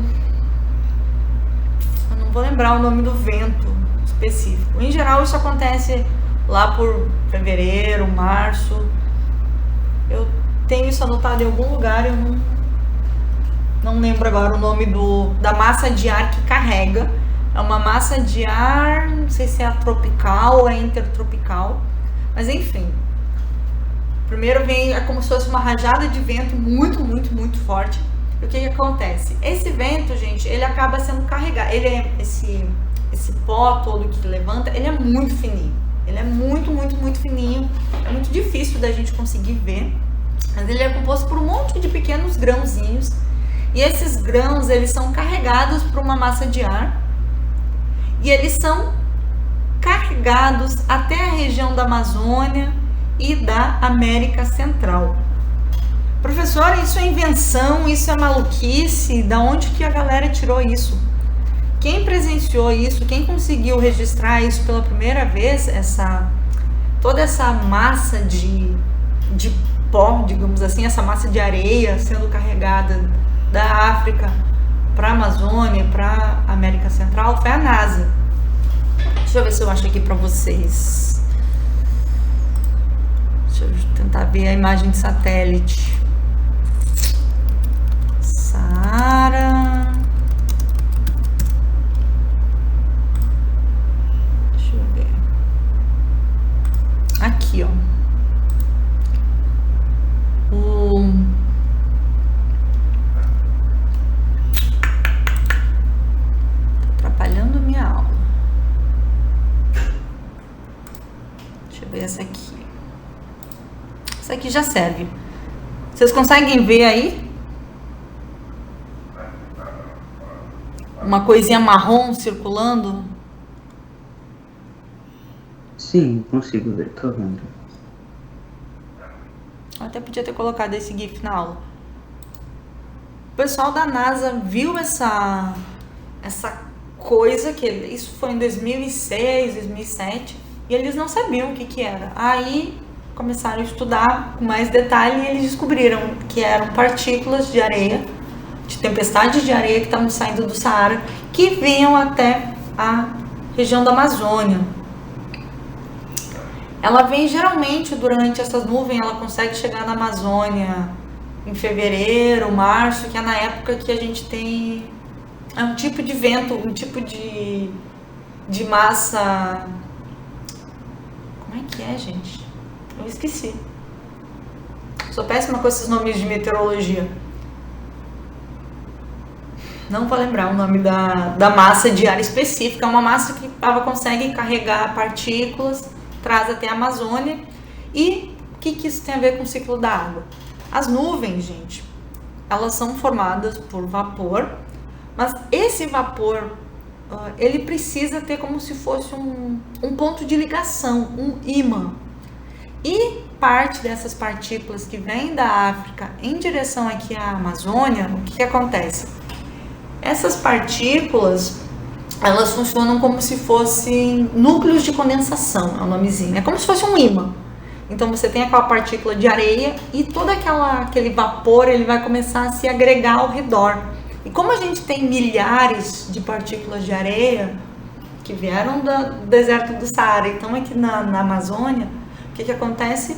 Eu não vou lembrar o nome do vento específico. Em geral, isso acontece lá por fevereiro, março. Eu tenho isso anotado em algum lugar, eu não lembro agora o nome da massa de ar que carrega. É uma massa de ar, não sei se é tropical ou é intertropical, mas enfim. Primeiro é como se fosse uma rajada de vento muito forte. E o que acontece? Esse vento, gente, ele acaba sendo carregado. Esse pó todo que levanta, ele é muito fininho. Ele é muito fininho. É muito difícil da gente conseguir ver. Mas ele é composto por um monte de pequenos grãozinhos. E esses grãos, eles são carregados por uma massa de ar. E eles são carregados até a região da Amazônia e da América Central. Professora, isso é invenção, isso é maluquice? Da onde que a galera tirou isso? Quem presenciou isso, quem conseguiu registrar isso pela primeira vez, toda essa massa de pó, digamos assim, essa massa de areia sendo carregada da África para a Amazônia, para a América Central, foi a NASA. Deixa eu ver se eu acho aqui para vocês. Deixa eu tentar ver a imagem de satélite. Saara. Deixa eu ver. Aqui, ó. Tá atrapalhando minha aula. Deixa eu ver essa aqui. Essa aqui já serve. Vocês conseguem ver aí? Uma coisinha marrom circulando? Sim, consigo ver, tô vendo. Eu até podia ter colocado esse GIF na aula. O pessoal da NASA viu essa coisa, isso foi em 2006, 2007, e eles não sabiam o que era. Aí começaram a estudar com mais detalhe e eles descobriram que eram partículas de areia, de tempestades de areia que estavam saindo do Saara, que vinham até a região da Amazônia. Ela vem geralmente durante essas nuvens, ela consegue chegar na Amazônia em fevereiro, março, que é na época que a gente tem um tipo de vento, um tipo de massa. Como é que é, gente? Eu esqueci. Sou péssima com esses nomes de meteorologia. Não vou lembrar o nome da massa de ar específica. É uma massa que ela consegue carregar partículas, traz até a Amazônia. E o que isso tem a ver com o ciclo da água? As nuvens, gente, elas são formadas por vapor, mas esse vapor, ele precisa ter como se fosse um ponto de ligação, um ímã. E parte dessas partículas que vêm da África em direção aqui à Amazônia, o que acontece? Essas partículas, elas funcionam como se fossem núcleos de condensação, é o nomezinho. É como se fosse um ímã. Então você tem aquela partícula de areia e todo aquele vapor, ele vai começar a se agregar ao redor. E como a gente tem milhares de partículas de areia que vieram do deserto do Saara, então aqui na Amazônia, o que acontece?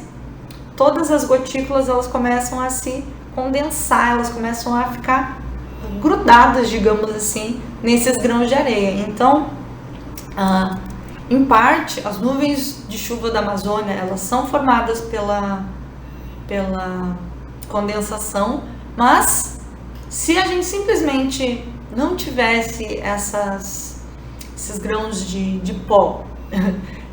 Todas as gotículas, elas começam a se condensar, elas começam a ficar grudadas, digamos assim, nesses grãos de areia. Então, em parte, as nuvens de chuva da Amazônia, elas são formadas pela condensação, mas se a gente simplesmente não tivesse esses grãos de pó,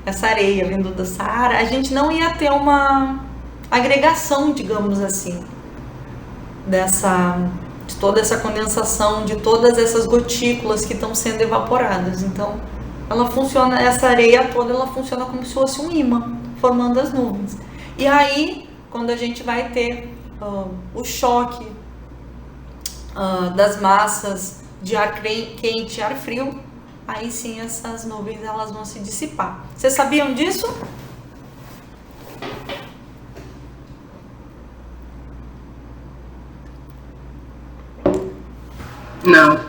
essa areia vindo do Saara, a gente não ia ter uma agregação, digamos assim, de toda essa condensação, de todas essas gotículas que estão sendo evaporadas. Então, essa areia toda, ela funciona como se fosse um ímã, formando as nuvens. E aí, quando a gente vai ter o choque das massas de ar quente e ar frio, aí sim essas nuvens, elas vão se dissipar. Vocês sabiam disso? Não.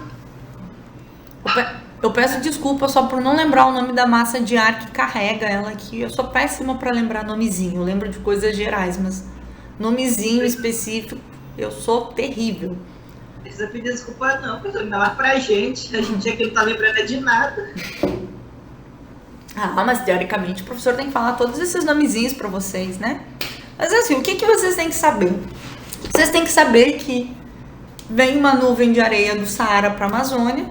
Eu peço desculpa só por não lembrar o nome da massa de ar que carrega ela aqui. Eu sou péssima para lembrar nomezinho. Eu lembro de coisas gerais, mas nomezinho específico eu sou terrível. Não precisa pedir desculpa não, professor. Ainda mais pra gente. A gente aqui não tá lembrando de nada. Mas teoricamente o professor tem que falar todos esses nomezinhos para vocês, né? Mas assim, o que vocês têm que saber? Vocês têm que saber que vem uma nuvem de areia do Saara para a Amazônia.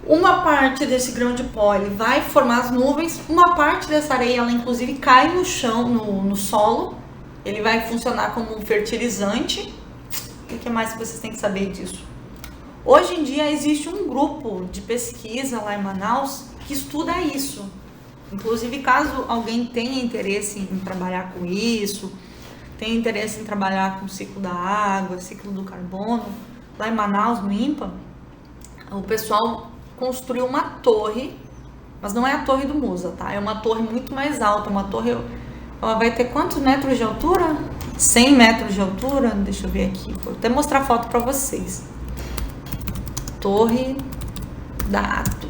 Uma parte desse grão de pó, ele vai formar as nuvens. Uma parte dessa areia, ela inclusive cai no chão, no solo. Ele vai funcionar como um fertilizante. O que mais vocês têm que saber disso? Hoje em dia existe um grupo de pesquisa lá em Manaus que estuda isso. Inclusive, caso alguém tenha interesse em trabalhar com isso, tenha interesse em trabalhar com o ciclo da água, ciclo do carbono, lá em Manaus, no INPA, o pessoal construiu uma torre, mas não é a torre do Musa, tá? É uma torre muito mais alta, uma torre, ela vai ter quantos metros de altura? 100 metros de altura? Deixa eu ver aqui, vou até mostrar a foto para vocês. Torre da Ato.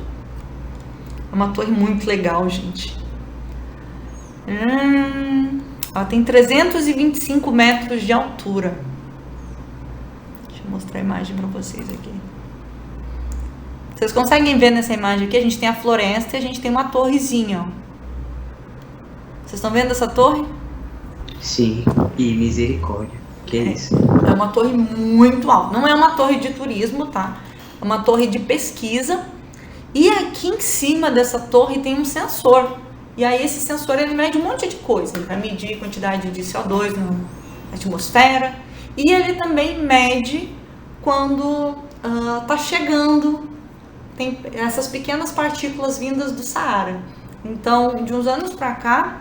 É uma torre muito legal, gente. Ela tem 325 metros de altura. Deixa eu mostrar a imagem para vocês aqui. Vocês conseguem ver nessa imagem aqui? A gente tem a floresta e a gente tem uma torrezinha, ó. Vocês estão vendo essa torre? Sim, e misericórdia. Que é isso? É uma torre muito alta. Não é uma torre de turismo, tá? É uma torre de pesquisa. E aqui em cima dessa torre tem um sensor. E aí esse sensor, ele mede um monte de coisa. Ele vai medir a quantidade de CO2 na atmosfera. E ele também mede quando tá chegando, tem essas pequenas partículas vindas do Saara. Então, de uns anos para cá,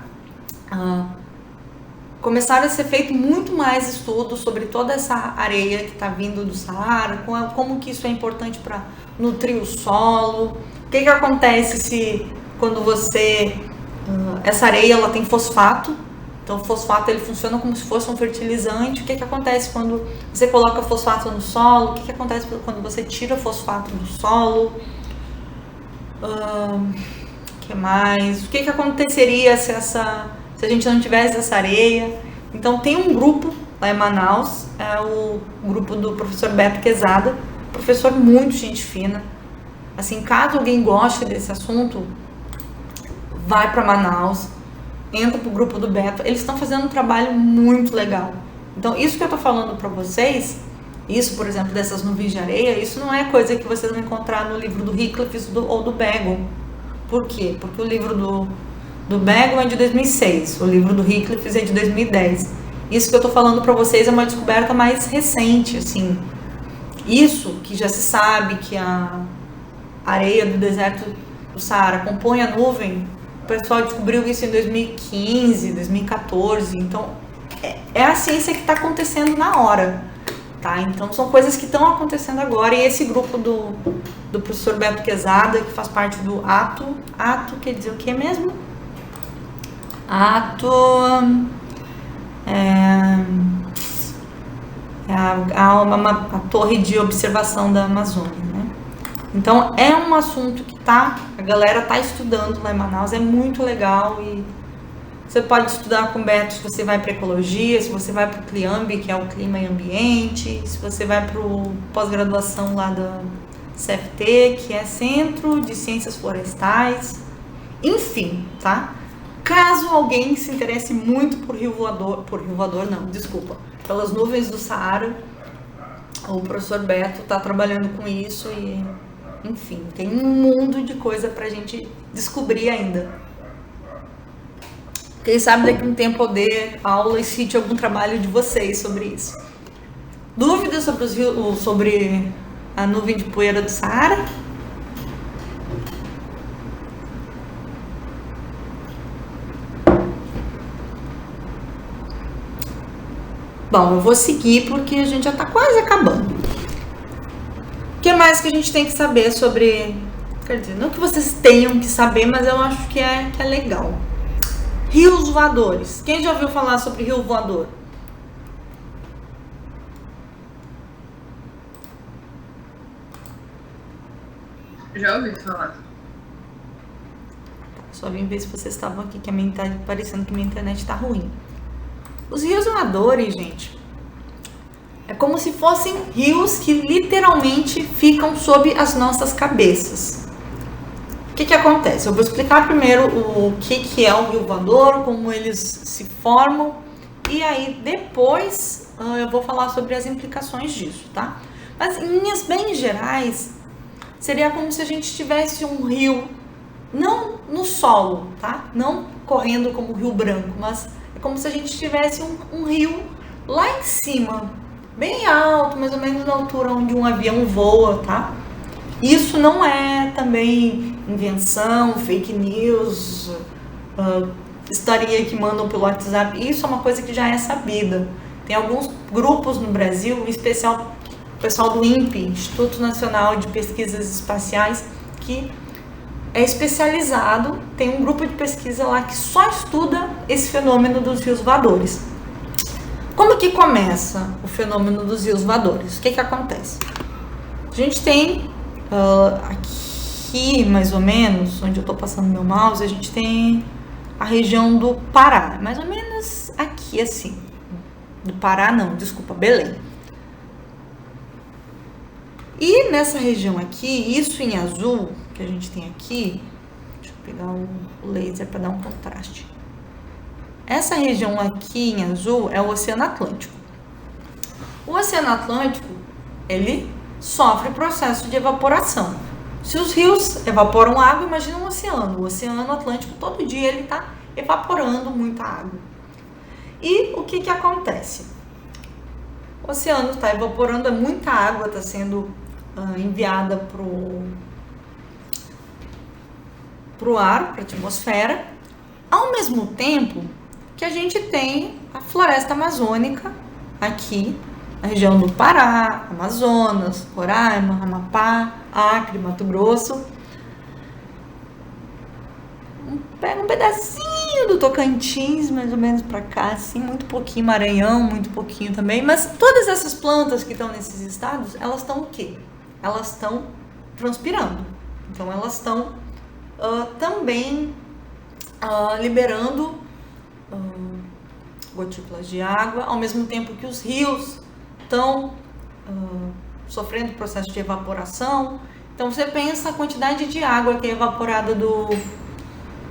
começaram a ser feito muito mais estudos sobre toda essa areia que está vindo do Saara, como que isso é importante para nutrir o solo, o que acontece se quando essa areia ela tem fosfato. Então o fosfato ele funciona como se fosse um fertilizante. O que acontece quando você coloca fosfato no solo? O que acontece quando você tira fosfato do solo? Que mais? O que aconteceria se a gente não tivesse essa areia? Então tem um grupo lá em Manaus, é o grupo do professor Beto Quezada, professor muito gente fina. Assim, caso alguém goste desse assunto, vai para Manaus, entra pro grupo do Beto. Eles estão fazendo um trabalho muito legal. Então, isso que eu tô falando para vocês, isso, por exemplo, dessas nuvens de areia, isso não é coisa que vocês vão encontrar no livro do Hickliff ou do Bagel. Por quê? Porque o livro do Bagel é de 2006, o livro do Hickliff é de 2010. Isso que eu tô falando para vocês é uma descoberta mais recente, assim. Isso que já se sabe que a areia do deserto do Saara compõe a nuvem, o pessoal descobriu isso em 2015, 2014, então é a ciência que está acontecendo na hora, tá? Então são coisas que estão acontecendo agora, e esse grupo do professor Beto Quezada, que faz parte do ATO quer dizer o que mesmo? ATO a torre de observação da Amazônia, né? Então é um assunto que a galera tá estudando lá em Manaus, é muito legal, e você pode estudar com o Beto se você vai para ecologia, se você vai para o CLIAMB, que é o clima e ambiente, se você vai para o pós-graduação lá da CFT, que é Centro de Ciências Florestais, enfim, tá? Caso alguém se interesse muito por Rio Voador não, desculpa, pelas nuvens do Saara, o professor Beto está trabalhando com isso e, enfim, tem um mundo de coisa pra gente descobrir ainda. Quem sabe daqui a um tempo eu dê aula e cite algum trabalho de vocês sobre isso. Dúvidas sobre a nuvem de poeira do Saara? Bom, eu vou seguir porque a gente já está quase acabando. O que mais que a gente tem que saber sobre... Quer dizer, não que vocês tenham que saber, mas eu acho que é legal. Rios voadores. Quem já ouviu falar sobre rio voador? Já ouvi falar. Só vim ver se vocês estavam aqui, que tá parecendo que minha internet tá ruim. Os rios voadores, gente, é como se fossem rios que literalmente ficam sob as nossas cabeças. O que acontece? Eu vou explicar primeiro o que é um rio voador, como eles se formam, e aí depois eu vou falar sobre as implicações disso, tá? Mas em linhas bem gerais, seria como se a gente tivesse um rio, não no solo, tá? Não correndo como o Rio Branco, mas é como se a gente tivesse um rio lá em cima, bem alto, mais ou menos na altura onde um avião voa, tá? Isso não é também invenção, fake news, historinha que mandam pelo WhatsApp. Isso é uma coisa que já é sabida. Tem alguns grupos no Brasil, em especial o pessoal do INPE, Instituto Nacional de Pesquisas Espaciais, que é especializado, tem um grupo de pesquisa lá que só estuda esse fenômeno dos rios voadores. Como que começa o fenômeno dos rios voadores? O que acontece? A gente tem aqui, mais ou menos, onde eu estou passando meu mouse, a gente tem a região do Pará, mais ou menos aqui assim. Do Pará não, desculpa, Belém. E nessa região aqui, isso em azul, que a gente tem aqui, deixa eu pegar o laser para dar um contraste. Essa região aqui em azul é o Oceano Atlântico. O Oceano Atlântico, ele sofre processo de evaporação. Se os rios evaporam água, imagina um oceano. O Oceano Atlântico, todo dia, ele está evaporando muita água. E o que acontece? O oceano está evaporando, muita água está sendo enviada pro ar, para a atmosfera, ao mesmo tempo que a gente tem a floresta amazônica aqui, na região do Pará, Amazonas, Roraima, Amapá, Acre, Mato Grosso. Pega um pedacinho do Tocantins, mais ou menos para cá, assim, muito pouquinho, Maranhão, muito pouquinho também, mas todas essas plantas que estão nesses estados, elas estão o quê? Elas estão transpirando. Então elas estão também liberando gotículas de água, ao mesmo tempo que os rios estão sofrendo processo de evaporação. Então você pensa a quantidade de água que é evaporada do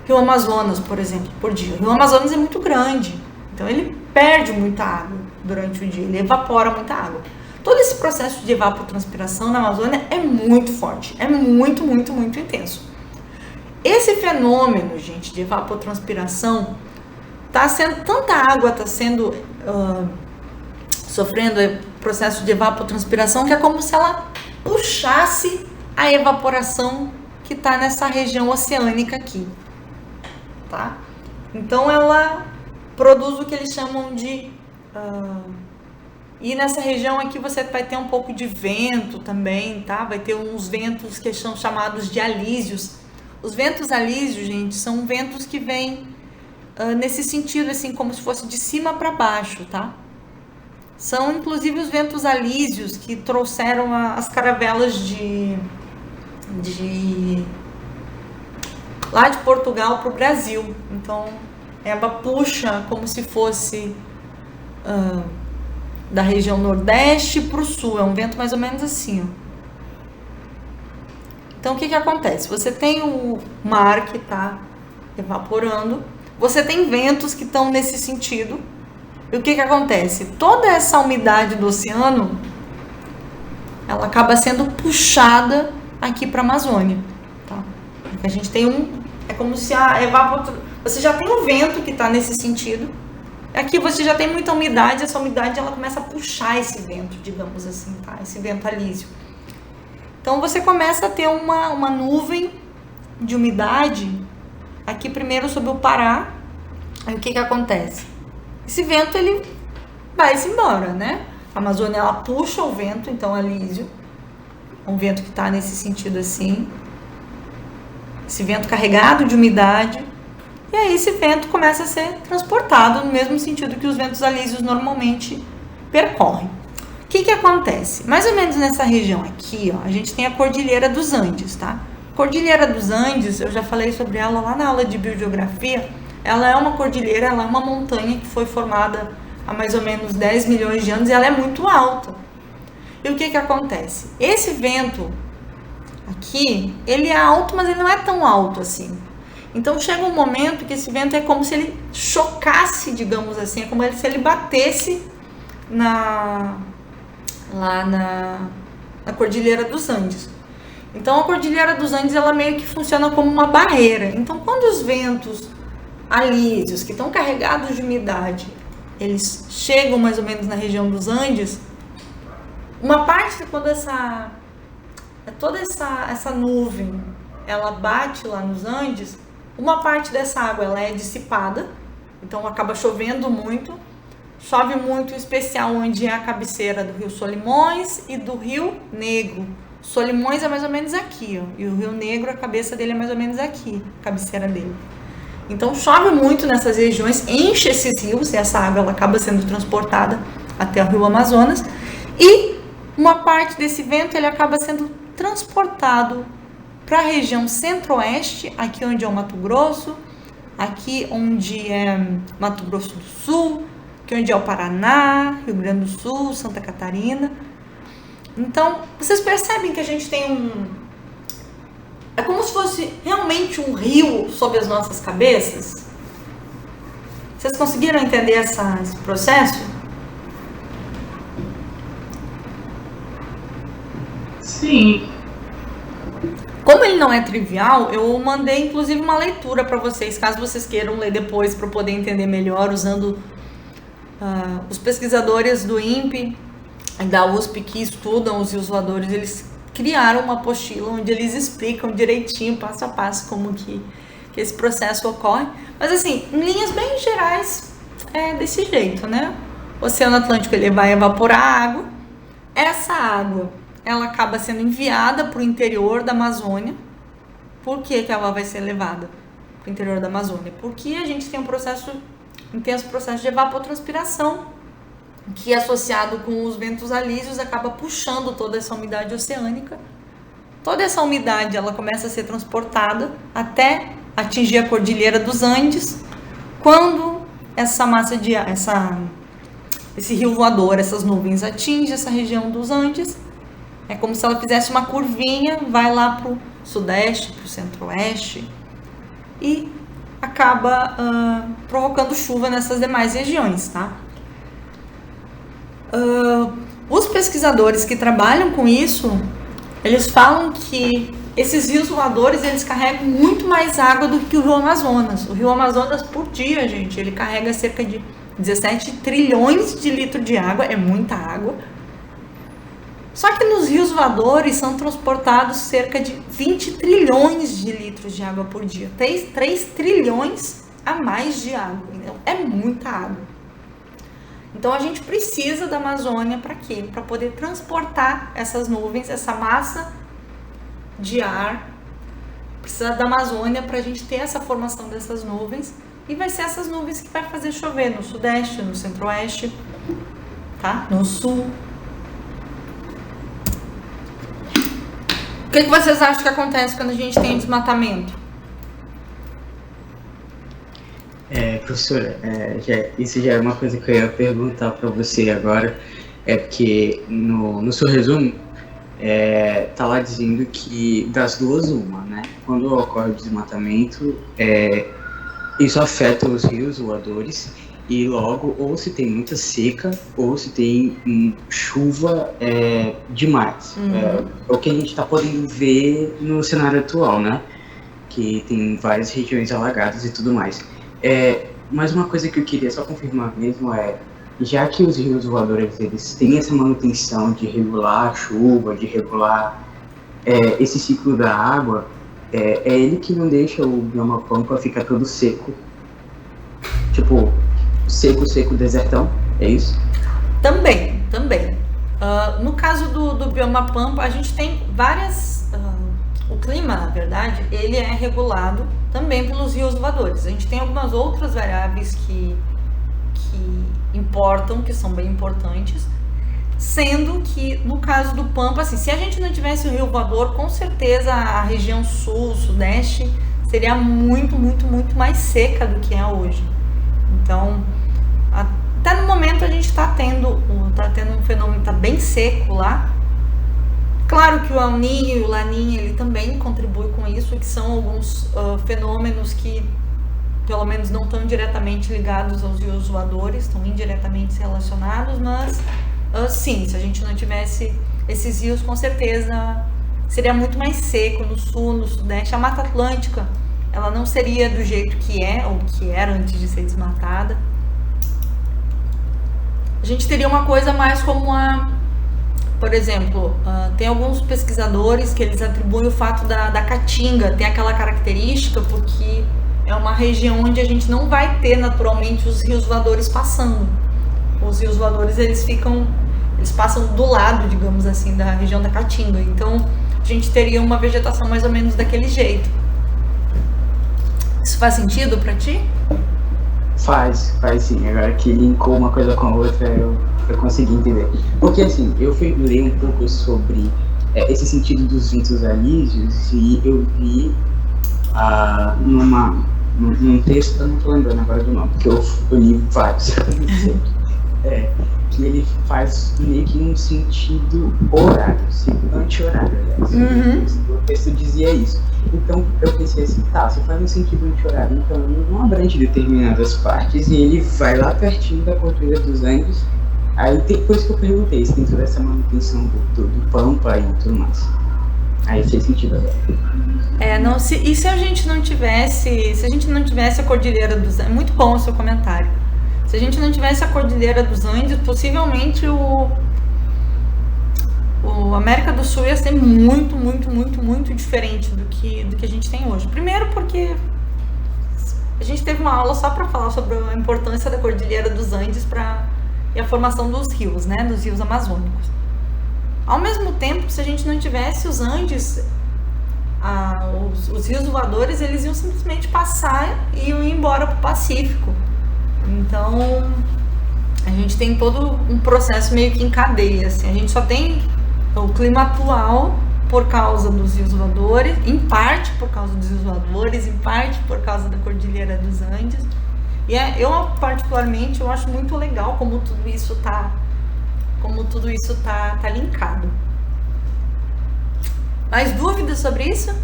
Rio Amazonas, por exemplo, por dia. O Rio Amazonas é muito grande, então ele perde muita água durante o dia, ele evapora muita água. Todo esse processo de evapotranspiração na Amazônia é muito forte, é muito, muito, muito intenso. Esse fenômeno, gente, de evapotranspiração, tanta água está sendo sofrendo processo de evapotranspiração, que é como se ela puxasse a evaporação que está nessa região oceânica aqui, tá? Então ela produz o que eles chamam de... e nessa região aqui você vai ter um pouco de vento também, tá? Vai ter uns ventos que são chamados de alísios. Os ventos alísios, gente, são ventos que vêm nesse sentido, assim, como se fosse de cima para baixo, tá? São, inclusive, os ventos alísios que trouxeram as caravelas lá de Portugal para o Brasil. Então, ela puxa como se fosse da região nordeste para o sul. É um vento mais ou menos assim, ó. Então, o que acontece? Você tem o mar que está evaporando, você tem ventos que estão nesse sentido. E o que acontece? Toda essa umidade do oceano, ela acaba sendo puxada aqui para a Amazônia, tá? Porque a gente tem é como se você já tem um vento que está nesse sentido. Aqui você já tem muita umidade, essa umidade ela começa a puxar esse vento, digamos assim, tá? Esse vento alísio. Então você começa a ter uma nuvem de umidade aqui primeiro sobre o Pará. Aí o que acontece? Esse vento ele vai-se embora, né? A Amazônia ela puxa o vento, então alísio, um vento que está nesse sentido assim. Esse vento carregado de umidade. E aí esse vento começa a ser transportado no mesmo sentido que os ventos alísios normalmente percorrem. O que acontece? Mais ou menos nessa região aqui, ó, a gente tem a Cordilheira dos Andes, tá? Cordilheira dos Andes, eu já falei sobre ela lá na aula de biogeografia. Ela é uma cordilheira, ela é uma montanha que foi formada há mais ou menos 10 milhões de anos e ela é muito alta. E o que acontece? Esse vento aqui, ele é alto, mas ele não é tão alto assim. Então chega um momento que esse vento é como se ele chocasse, digamos assim, é como se ele batesse lá na Cordilheira dos Andes. Então a Cordilheira dos Andes ela meio que funciona como uma barreira. Então quando os ventos alísios que estão carregados de umidade, eles chegam mais ou menos na região dos Andes, uma parte quando toda essa nuvem ela bate lá nos Andes, uma parte dessa água ela é dissipada, então acaba chovendo muito. Chove muito, em especial onde é a cabeceira do Rio Solimões e do Rio Negro. Solimões é mais ou menos aqui, ó, e o Rio Negro, a cabeça dele é mais ou menos aqui, a cabeceira dele. Então chove muito nessas regiões, enche esses rios e essa água ela acaba sendo transportada até o Rio Amazonas. E uma parte desse vento ele acaba sendo transportado para a região centro-oeste, aqui onde é o Mato Grosso, aqui onde é Mato Grosso do Sul, aqui onde é o Paraná, Rio Grande do Sul, Santa Catarina. Então, vocês percebem que a gente tem é como se fosse realmente um rio sob as nossas cabeças? Vocês conseguiram entender esse processo? Sim. Como ele não é trivial, eu mandei inclusive uma leitura para vocês, caso vocês queiram ler depois para poder entender melhor, usando os pesquisadores do INPE e da USP que estudam os rios voadores, eles criaram uma apostila onde eles explicam direitinho, passo a passo, como que esse processo ocorre. Mas assim, em linhas bem gerais, é desse jeito, né? O Oceano Atlântico ele vai evaporar água. Essa água ela acaba sendo enviada para o interior da Amazônia. Por que ela vai ser levada para o interior da Amazônia? Porque a gente tem um intenso processo de evapotranspiração, que associado com os ventos alísios acaba puxando toda essa umidade oceânica. Toda essa umidade ela começa a ser transportada até atingir a Cordilheira dos Andes. Quando esse rio voador, essas nuvens atingem essa região dos Andes, é como se ela fizesse uma curvinha, vai lá para o sudeste, para o centro-oeste e acaba provocando chuva nessas demais regiões, tá? Os pesquisadores que trabalham com isso, eles falam que esses rios voadores, eles carregam muito mais água do que o Rio Amazonas. O Rio Amazonas, por dia, gente, ele carrega cerca de 17 trilhões de litros de água, é muita água. Só que nos rios voadores são transportados cerca de 20 trilhões de litros de água por dia. 3 trilhões a mais de água. Então, é muita água. Então a gente precisa da Amazônia para quê? Para poder transportar essas nuvens, essa massa de ar. Precisa da Amazônia para a gente ter essa formação dessas nuvens. E vai ser essas nuvens que vai fazer chover no sudeste, no centro-oeste, tá? No sul. O que vocês acham que acontece quando a gente tem desmatamento? Professora, isso já é uma coisa que eu ia perguntar para você agora. É porque no seu resumo, tá lá dizendo que das duas uma, né? Quando ocorre o desmatamento, isso afeta os rios voadores e logo ou se tem muita seca ou se tem chuva demais. É o que a gente está podendo ver no cenário atual, né? Que tem várias regiões alagadas e tudo mais. Mas uma coisa que eu queria só confirmar mesmo já que os rios voadores eles têm essa manutenção de regular a chuva, de regular esse ciclo da água, é ele que não deixa o bioma pampa ficar todo seco. Tipo, seco, desertão, é isso? Também. No caso do bioma pampa, a gente tem várias... o clima, na verdade, ele é regulado também pelos rios voadores. A gente tem algumas outras variáveis que importam, que são bem importantes, sendo que no caso do pampa, assim, se a gente não tivesse o rio voador, com certeza a região sul, sudeste, seria muito mais seca do que é hoje. Então, até no momento a gente está tendo um fenômeno, está bem seco lá. Claro que o El Niño e o Laninha, ele também contribui com isso, que são alguns fenômenos que, pelo menos, não estão diretamente ligados aos rios voadores, estão indiretamente relacionados, mas sim, se a gente não tivesse esses rios, com certeza seria muito mais seco no sul, no sudeste. A Mata Atlântica, ela não seria do jeito que é, ou que era antes de ser desmatada. A gente teria uma coisa mais como por exemplo, tem alguns pesquisadores que eles atribuem o fato da Caatinga ter aquela característica porque é uma região onde a gente não vai ter naturalmente os rios voadores passando. Os rios voadores eles passam do lado, digamos assim, da região da Caatinga. Então a gente teria uma vegetação mais ou menos daquele jeito. Isso faz sentido pra ti? Faz sim. Agora que linkou uma coisa com a outra, eu consegui entender. Porque assim, eu fui ler um pouco sobre esse sentido dos ventos alísios e eu vi num texto, eu não tô lembrando agora do nome, porque eu li vários, que ele faz meio que um sentido horário, anti-horário, aliás. O texto dizia isso. Então eu pensei assim, se faz um sentido anti-horário, então não abrange determinadas partes e ele vai lá pertinho da Cordilheira dos Andes. Aí depois que eu perguntei se tem toda essa manutenção do pampa e tudo mais. Aí fez sentido agora. Se a gente não tivesse a Cordilheira dos Andes, é muito bom o seu comentário. Se a gente não tivesse a Cordilheira dos Andes, possivelmente o América do Sul ia ser muito diferente do que a gente tem hoje. Primeiro porque a gente teve uma aula só para falar sobre a importância da Cordilheira dos Andes e a formação dos rios, né, dos rios amazônicos. Ao mesmo tempo, se a gente não tivesse os Andes, os rios voadores, eles iam simplesmente passar e iam embora para o Pacífico. Então, a gente tem todo um processo meio que em cadeia, assim. A gente só tem o clima atual por causa dos rios voadores, em parte por causa dos rios voadores, em parte por causa da Cordilheira dos Andes. E eu particularmente, eu acho muito legal como tudo isso tá linkado. Mais dúvidas sobre isso?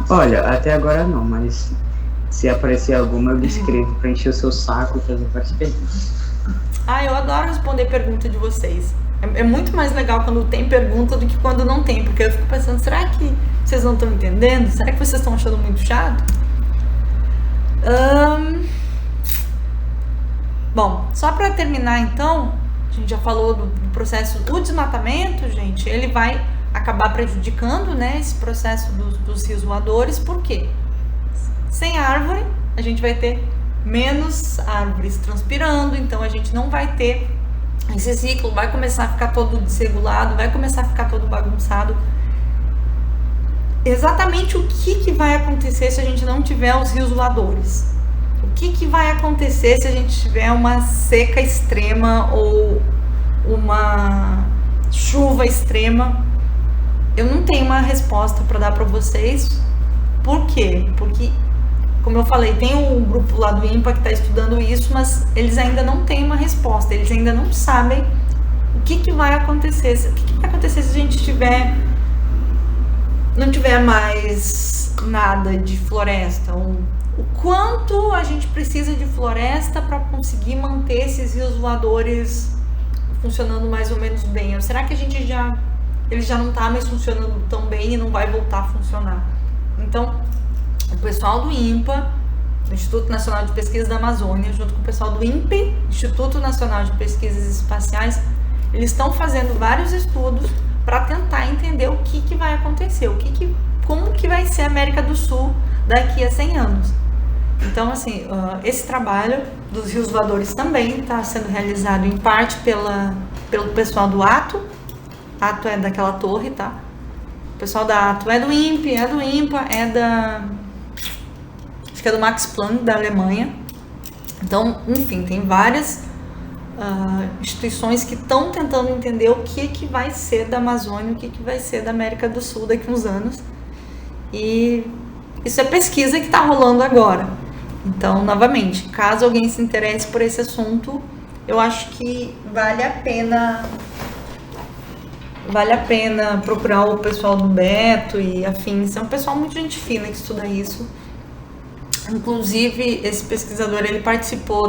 Olha, até agora não, mas se aparecer alguma, eu escrevo pra encher o seu saco e fazer várias perguntas. Eu adoro responder pergunta de vocês. É muito mais legal quando tem pergunta do que quando não tem, porque eu fico pensando, será que vocês não estão entendendo? Será que vocês estão achando muito chato? Bom, só para terminar então, a gente já falou do processo do desmatamento, gente, ele vai acabar prejudicando, né, esse processo dos rios voadores. Por quê? Sem árvore, a gente vai ter menos árvores transpirando, então a gente não vai ter esse ciclo, vai começar a ficar todo desregulado, vai começar a ficar todo bagunçado. Exatamente o que vai acontecer se a gente não tiver os rios voadores? O que vai acontecer se a gente tiver uma seca extrema ou uma chuva extrema? Eu não tenho uma resposta para dar para vocês. Por quê? Porque, como eu falei, tem um grupo lá do INPA que está estudando isso, mas eles ainda não têm uma resposta, eles ainda não sabem o que vai acontecer. O que vai acontecer se a gente não tiver mais nada de floresta? O quanto a gente precisa de floresta para conseguir manter esses rios voadores funcionando mais ou menos bem? Ou será que ele já não está mais funcionando tão bem e não vai voltar a funcionar? Então, o pessoal do INPA, do Instituto Nacional de Pesquisa da Amazônia, junto com o pessoal do INPE, Instituto Nacional de Pesquisas Espaciais, eles estão fazendo vários estudos para tentar entender o que vai acontecer, como que vai ser a América do Sul daqui a 100 anos. Então, assim, esse trabalho dos rios voadores também está sendo realizado em parte pelo pessoal do ATO. ATO é daquela torre, tá? O pessoal da ATO é do INPE, é do INPA, acho que é do Max Planck, da Alemanha. Então, enfim, tem várias instituições que estão tentando entender o que vai ser da Amazônia, o que vai ser da América do Sul daqui a uns anos. E isso é pesquisa que está rolando agora. Então, novamente, caso alguém se interesse por esse assunto, eu acho que vale a pena procurar o pessoal do Beto e afins. É um pessoal muito gente fina que estuda isso. Inclusive, esse pesquisador, ele participou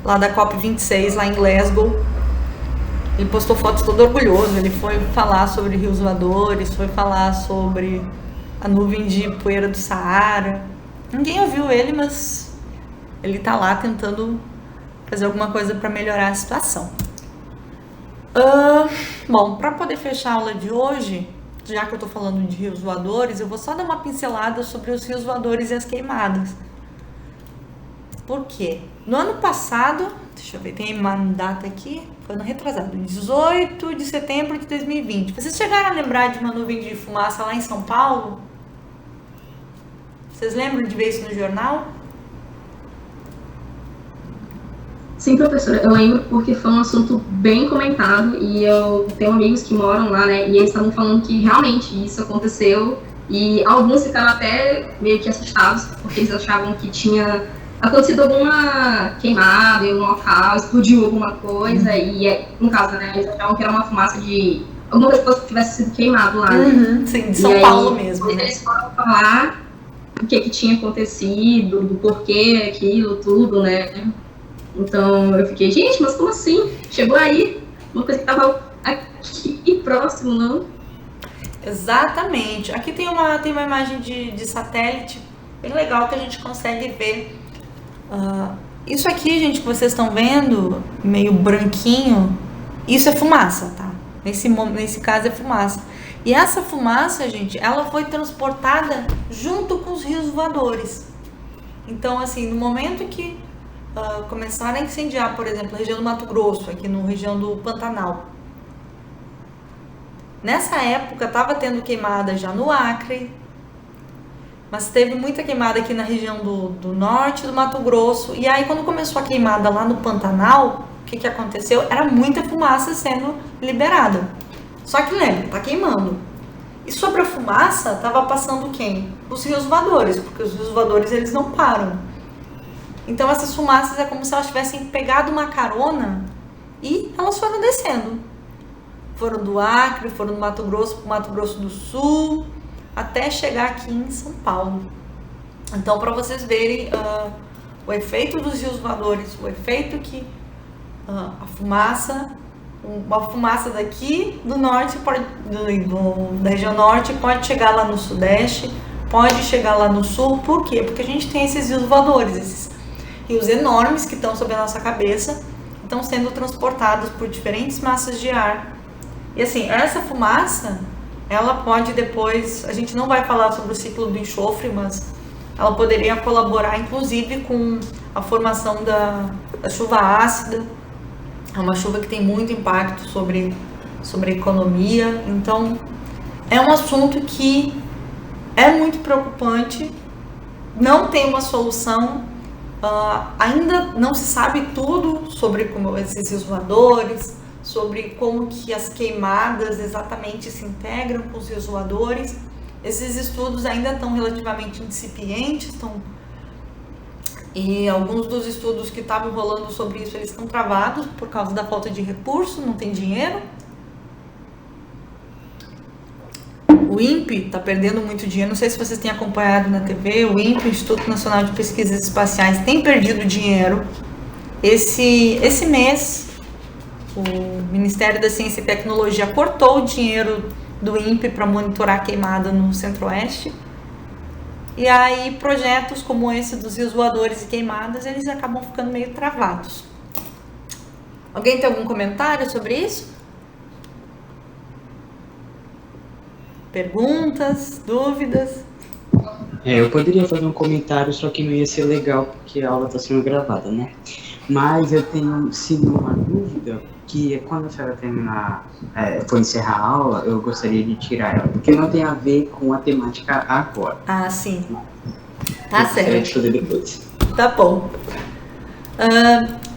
lá da COP26, lá em Glasgow. Ele postou fotos todo orgulhoso. Ele foi falar sobre rios voadores, foi falar sobre a nuvem de poeira do Saara. Ninguém ouviu ele, mas ele tá lá tentando fazer alguma coisa para melhorar a situação. Bom, para poder fechar a aula de hoje, já que eu tô falando de rios voadores, eu vou só dar uma pincelada sobre os rios voadores e as queimadas. Por quê? No ano passado, deixa eu ver, tem uma data aqui, foi no retrasado, 18 de setembro de 2020. Vocês chegaram a lembrar de uma nuvem de fumaça lá em São Paulo? Vocês lembram de ver isso no jornal? Sim, professora, eu lembro porque foi um assunto bem comentado e eu tenho amigos que moram lá, né, e eles estavam falando que realmente isso aconteceu e alguns ficaram até meio que assustados porque eles achavam que tinha acontecido alguma queimada em um local, explodiu alguma coisa e, no caso, né, eles achavam que era uma fumaça de alguma coisa que tivesse sido queimado lá, né? Sim, de São Paulo mesmo, né? Eles foram falar o que tinha acontecido, do porquê aquilo, tudo, né? Então eu fiquei, gente, mas como assim? Chegou aí uma coisa que estava aqui próximo, não? Exatamente. Aqui tem uma imagem de satélite bem legal que a gente consegue ver. Isso aqui, gente, que vocês estão vendo, meio branquinho, isso é fumaça, tá? Nesse caso é fumaça. E essa fumaça, gente, ela foi transportada junto com os rios voadores. Então, assim, no momento que começaram a incendiar, por exemplo, a região do Mato Grosso, aqui na região do Pantanal. Nessa época, estava tendo queimada já no Acre, mas teve muita queimada aqui na região do norte do Mato Grosso. E aí, quando começou a queimada lá no Pantanal, o que aconteceu? Era muita fumaça sendo liberada. Só que lembra, tá queimando. E sobre a fumaça, tava passando quem? Os rios voadores, porque os rios voadores, eles não param. Então essas fumaças é como se elas tivessem pegado uma carona e elas foram descendo. Foram do Acre, foram do Mato Grosso para o Mato Grosso do Sul, até chegar aqui em São Paulo. Então, para vocês verem o efeito dos rios voadores, o efeito que a fumaça, uma fumaça daqui do norte, da região norte, pode chegar lá no sudeste, pode chegar lá no sul. Por quê? Porque a gente tem esses rios voadores, esses rios enormes que estão sobre a nossa cabeça, estão sendo transportados por diferentes massas de ar. E assim, essa fumaça, ela pode depois, a gente não vai falar sobre o ciclo do enxofre, mas ela poderia colaborar inclusive com a formação da chuva ácida. É uma chuva que tem muito impacto sobre a economia. Então, é um assunto que é muito preocupante, não tem uma solução, ainda não se sabe tudo sobre como esses rios voadores, sobre como que as queimadas exatamente se integram com os rios voadores. Esses estudos ainda estão relativamente incipientes, e alguns dos estudos que estavam rolando sobre isso, eles estão travados por causa da falta de recurso, não tem dinheiro. O INPE está perdendo muito dinheiro, não sei se vocês têm acompanhado na TV, o INPE, o Instituto Nacional de Pesquisas Espaciais, tem perdido dinheiro. Esse mês, o Ministério da Ciência e Tecnologia cortou o dinheiro do INPE para monitorar a queimada no Centro-Oeste. E aí projetos como esse dos rios voadores e queimadas, eles acabam ficando meio travados. Alguém tem algum comentário sobre isso? Perguntas, dúvidas? Eu poderia fazer um comentário, só que não ia ser legal, porque a aula está sendo gravada, né? Mas eu tenho, sim, uma dúvida, que quando a senhora terminar, for encerrar a aula, eu gostaria de tirar ela, porque não tem a ver com a temática agora. Ah, sim. Tá certo. Eu fazer depois. Tá bom.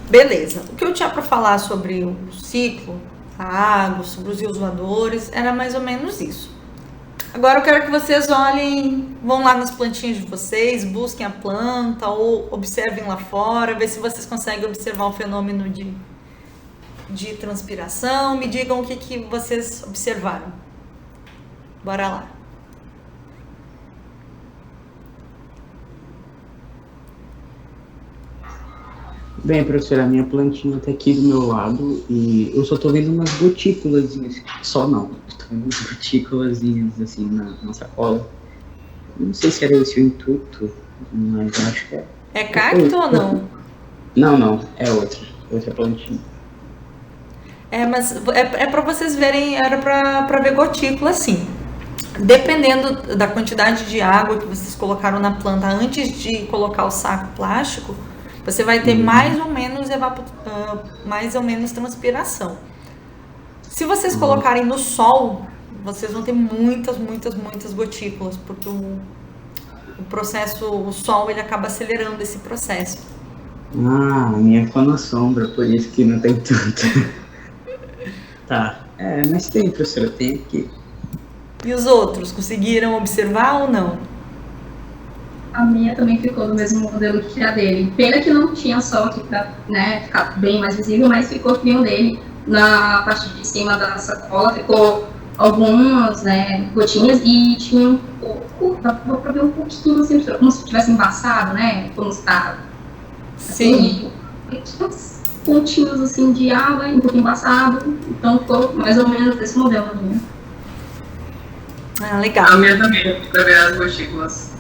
Beleza. O que eu tinha para falar sobre o ciclo, a água, sobre os rios voadores, era mais ou menos isso. Agora eu quero que vocês olhem, vão lá nas plantinhas de vocês, busquem a planta ou observem lá fora, ver se vocês conseguem observar o fenômeno de transpiração. Me digam o que vocês observaram. Bora lá. Bem, professora, a minha plantinha tá aqui do meu lado e eu só tô vendo umas gotículas, só não, tô vendo umas gotículas assim na sacola. Não sei se era esse o intuito, mas acho que é. É cacto ou não? Não, é outra plantinha. Mas é para vocês verem, era para ver gotícula, sim. Dependendo da quantidade de água que vocês colocaram na planta antes de colocar o saco plástico, você vai ter mais ou menos transpiração. Se vocês colocarem no sol, vocês vão ter muitas gotículas, porque o sol ele acaba acelerando esse processo. Ah, a minha ficou na sombra, por isso que não tem tanto. Tá, mas tem, professora, tem aqui. E os outros, conseguiram observar ou não? A minha também ficou do mesmo modelo que a dele. Pena que não tinha sol aqui pra ficar bem mais visível, mas ficou que nem o dele. Na parte de cima da sacola ficou algumas gotinhas e tinha um pouco, dava pra ver um pouquinho assim, como se tivesse embaçado, como está. Sim. Assim, pontinhos assim de água, um pouco embaçado. Então ficou mais ou menos desse modelo a minha. Ah, legal. A minha também, pra ver as gotículas.